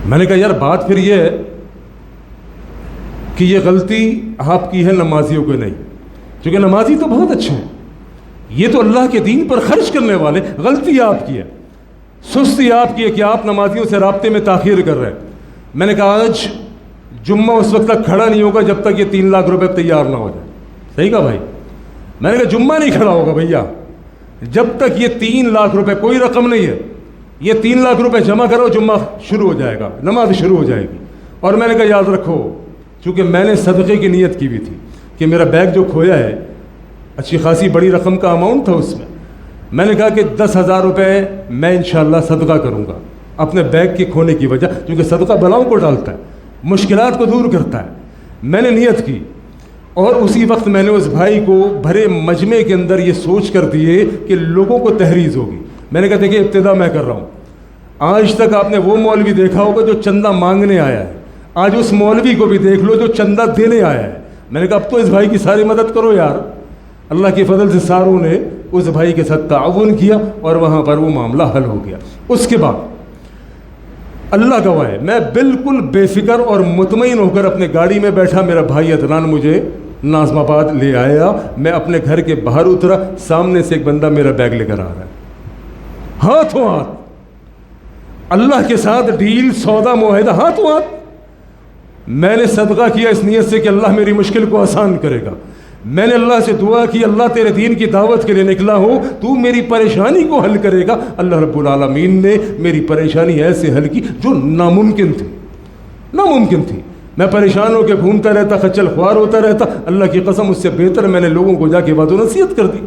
Speaker 1: میں نے کہا یار بات پھر یہ ہے کہ یہ غلطی آپ کی ہے, نمازیوں کو نہیں, کیونکہ نمازی تو بہت اچھے ہیں, یہ تو اللہ کے دین پر خرچ کرنے والے. غلطی آپ کی ہے, سستی آپ کی ہے کہ آپ نمازیوں سے رابطے میں تاخیر کر رہے ہیں. میں نے کہا آج جمعہ اس وقت تک کھڑا نہیں ہوگا جب تک یہ 3 لاکھ روپے تیار نہ ہو جائے. صحیح کہا بھائی. میں نے کہا جمعہ نہیں کھڑا ہوگا بھیا جب تک یہ 3 لاکھ روپے, کوئی رقم نہیں ہے, یہ 3 لاکھ روپے جمع کرو, جمعہ شروع ہو جائے گا, نماز شروع ہو جائے گی. اور میں نے کہا یاد رکھو, چونکہ میں نے صدقے کی نیت کی بھی تھی کہ میرا بیگ جو کھویا ہے اچھی خاصی بڑی رقم کا اماؤنٹ تھا اس میں نے کہا کہ 10,000 روپے میں انشاءاللہ صدقہ کروں گا اپنے بیگ کے کھونے کی وجہ, کیونکہ صدقہ بلاؤں کو ڈالتا ہے, مشکلات کو دور کرتا ہے. میں نے نیت کی اور اسی وقت میں نے اس بھائی کو بھرے مجمع کے اندر یہ سوچ کر دیے کہ لوگوں کو تحریض ہوگی. میں نے کہا دیکھیں ابتدا میں کر رہا ہوں. آج تک آپ نے وہ مولوی دیکھا ہوگا جو چندہ مانگنے آیا ہے, آج اس مولوی کو بھی دیکھ لو جو چندہ دینے آیا ہے. میں نے کہا اب تو اس بھائی کی ساری مدد کرو یار. اللہ کے فضل سے ساروں نے اس بھائی کے ساتھ تعاون کیا اور وہاں پر وہ معاملہ حل ہو گیا. اس کے بعد اللہ گواہ ہے میں بالکل بے فکر اور مطمئن ہو کر اپنے گاڑی میں بیٹھا. میرا بھائی عدنان مجھے ناظم آباد لے آیا. میں اپنے گھر کے باہر اترا, سامنے سے ایک بندہ میرا بیگ لے کر آ رہا ہے, ہاتھوں ہاتھ اللہ کے ساتھ ڈیل, سودا, معاہدہ ہاتھوں ہاتھ. میں نے صدقہ کیا اس نیت سے کہ اللہ میری مشکل کو آسان کرے گا. میں نے اللہ سے دعا کی اللہ تیرے دین کی دعوت کے لیے نکلا ہوں, تو میری پریشانی کو حل کرے گا. اللہ رب العالمین نے میری پریشانی ایسے حل کی جو ناممکن تھی. میں پریشان ہو کے گھومتا رہتا, خچل خوار ہوتا رہتا. اللہ کی قسم اس سے بہتر میں نے لوگوں کو جا کے بات و نصیحت کر دی.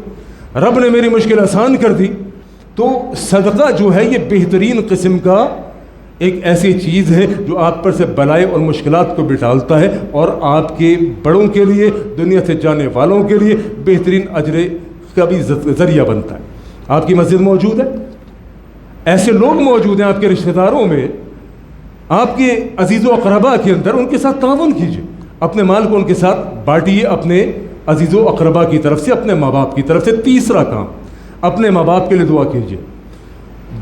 Speaker 1: رب نے میری مشکل آسان کر دی. تو صدقہ جو ہے یہ بہترین قسم کا ایک ایسی چیز ہے جو آپ پر سے بلائے اور مشکلات کو بٹالتا ہے اور آپ کے بڑوں کے لیے, دنیا سے جانے والوں کے لیے بہترین اجر کا بھی ذریعہ بنتا ہے. آپ کی مسجد موجود ہے, ایسے لوگ موجود ہیں آپ کے رشتہ داروں میں, آپ کے عزیز و اقربا کے اندر, ان کے ساتھ تعاون کیجیے, اپنے مال کو ان کے ساتھ بانٹیے اپنے عزیز و اقربا کی طرف سے, اپنے ماں باپ کی طرف سے. تیسرا کام, اپنے ماں باپ کے لیے دعا کیجیے.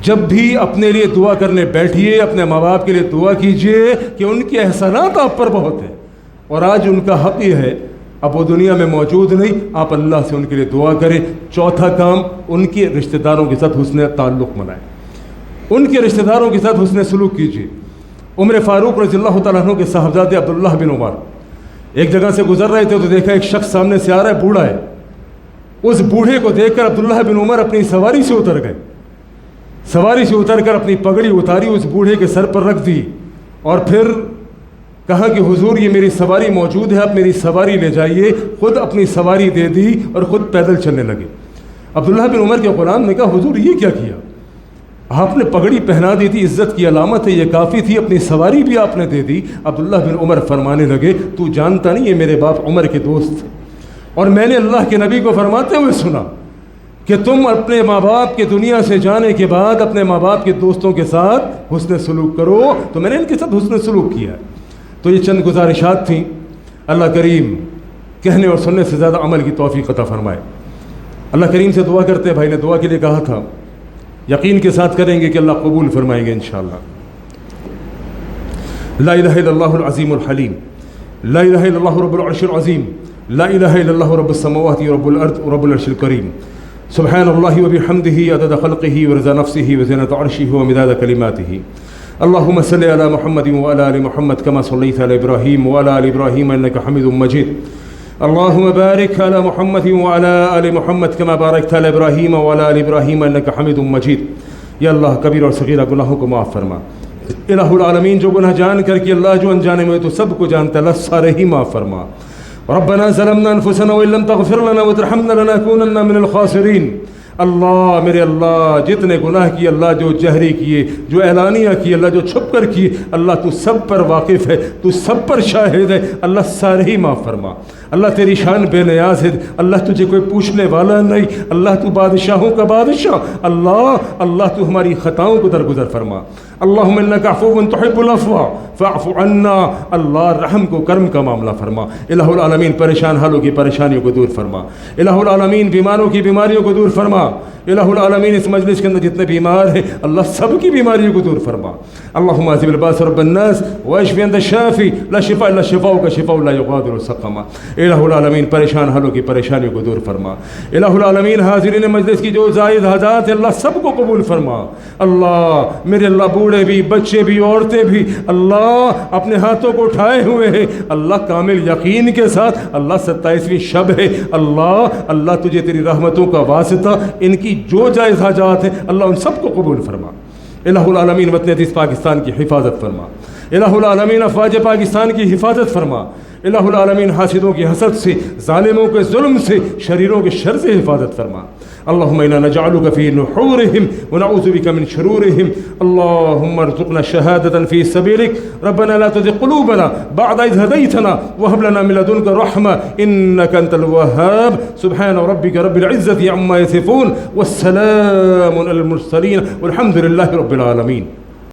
Speaker 1: جب بھی اپنے لیے دعا کرنے بیٹھیے اپنے ماں باپ کے لیے دعا کیجئے کہ ان کے احسانات آپ پر بہت ہیں، اور آج ان کا حق یہ ہے اب وہ دنیا میں موجود نہیں، آپ اللہ سے ان کے لیے دعا کریں۔ چوتھا کام، ان کے رشتہ داروں کے ساتھ حسن تعلق بنائیں، ان کے رشتہ داروں کے ساتھ حسن سلوک کیجیے۔ عمر فاروق رضی اللہ تعالیٰ عنہ کے صاحبزادے عبداللہ بن عمر ایک جگہ سے گزر رہے تھے تو دیکھا ایک شخص سامنے سے آ رہا ہے، بوڑھا ہے۔ اس بوڑھے کو دیکھ کر عبداللہ بن عمر اپنی سواری سے اتر گئے، سواری سے اتر کر اپنی پگڑی اتاری، اس بوڑھے کے سر پر رکھ دی، اور پھر کہا کہ حضور یہ میری سواری موجود ہے، آپ میری سواری لے جائیے۔ خود اپنی سواری دے دی اور خود پیدل چلنے لگے۔ عبداللہ بن عمر کے غلام نے کہا حضور یہ کیا کیا؟ آپ نے پگڑی پہنا دی تھی، عزت کی علامت ہے، یہ کافی تھی، اپنی سواری بھی آپ نے دے دی۔ عبداللہ بن عمر فرمانے لگے تو جانتا نہیں یہ میرے باپ عمر کے دوست تھے، اور میں نے اللہ کے نبی کو فرماتے ہوئے سنا کہ تم اپنے ماں باپ کے دنیا سے جانے کے بعد اپنے ماں باپ کے دوستوں کے ساتھ حسن سلوک کرو، تو میں نے ان کے ساتھ حسن سلوک کیا ہے۔ تو یہ چند گزارشات تھیں، اللہ کریم کہنے اور سننے سے زیادہ عمل کی توفیق عطا فرمائے۔ اللہ کریم سے دعا کرتے ہیں، بھائی نے دعا کے لیے کہا تھا، یقین کے ساتھ کریں گے کہ اللہ قبول فرمائیں گے انشاءاللہ۔ لا الہ الا اللہ العظیم الحلیم، لا الہ الا اللہ رب العرش العظیم، لا الہ الا اللہ رب السماوات رب الارض رب العرش الکریم، سبحان اللہ وبحمدہ عدد خلقہ ورضا نفسہ وزنۃ عرشہ ومداد کلماتہ۔ اللهم صل على محمد وعلى آل محمد كما صليت على إبراهيم وعلى آل إبراهيم إنك حميد مجيد. اللهم بارك على محمد وعلى آل محمد كما باركت على إبراهيم وعلى آل إبراهيم إنك حميد مجيد. یا اللہ کبیر اور صغیرہ گناہوں کو معاف فرما۔ الہ العالمین جو گناہ جان کر کے اللہ جو انجانے میں تو سب کو جانتا ہے، اللہ سارے ہی معاف فرما۔ ربنا ظلمنا انفسنا وان لم تغفر لنا وترحمنا لنكونن من الخاسرین۔ اللہ میرے اللہ جتنے گناہ کیے، اللہ جو جہری کیے، جو اعلانیہ کیے، اللہ جو چھپ کر کیے، اللہ تو سب پر واقف ہے، تو سب پر شاہد ہے، اللہ سارے ہی معاف فرما۔ اللہ تیری شان بے نیاز ہے، اللہ تجھے کوئی پوچھنے والا نہیں، اللہ تو بادشاہوں کا بادشاہ، اللہ تو ہماری خطاؤں کو درگزر فرما۔ اللہم انک عفو تحب العفو فاعف عنا۔ اللہ رحم کو کرم کا معاملہ فرما۔ الہ العالمین پریشان حالوں کی پریشانیوں کو دور فرما۔ الہ العالمین بیماروں کی بیماریوں کو دور فرما۔ الہ العالمین اس مجلس کے اندر جتنے بیمار ہیں اللہ سب کی بیماریوں کو دور فرما۔ اللہم اذہب الباس رب الناس واشف انت الشافی لا شفاء الا شفاؤک شفاء لا یغادر سقما۔ الہ العالمین پریشان حالوں کی پریشانیوں کو دور فرما۔ الہ العالمین حاضرین مجلس کی جو زائد حاجات ہیں اللہ سب کو قبول فرما۔ اللہ میرے اللہ بوڑھے بھی، بچے بھی، عورتیں بھی اللہ اپنے ہاتھوں کو اٹھائے ہوئے ہیں، اللہ کامل یقین کے ساتھ اللہ 27ویں شب ہے، اللہ تجھے تیری رحمتوں کا واسطہ ان کی جو جائز حاجات ہیں اللہ ان سب کو قبول فرما۔ الہ العالمین وطن عزیز پاکستان کی حفاظت فرما۔ الہ العالمین افواج پاکستان کی حفاظت فرما۔ الہ العالمین حاسدوں کی حسد سے، ظالموں کے ظلم سے، شریروں کے شر سے حفاظت فرما۔ اللہم انا نجعلک فی نحورہم ونعوذ بک من شرورہم۔ اللہم ارزقنا شہادة فی سبیلک، ربنا لا تزغ قلوبنا بعد اذ ہدیتنا وہب لنا من لدنک رحمہ انک انت الوہاب۔ سبحان ربک رب العزة عما یصفون والسلام علی المرسلین والحمد للہ رب العالمین۔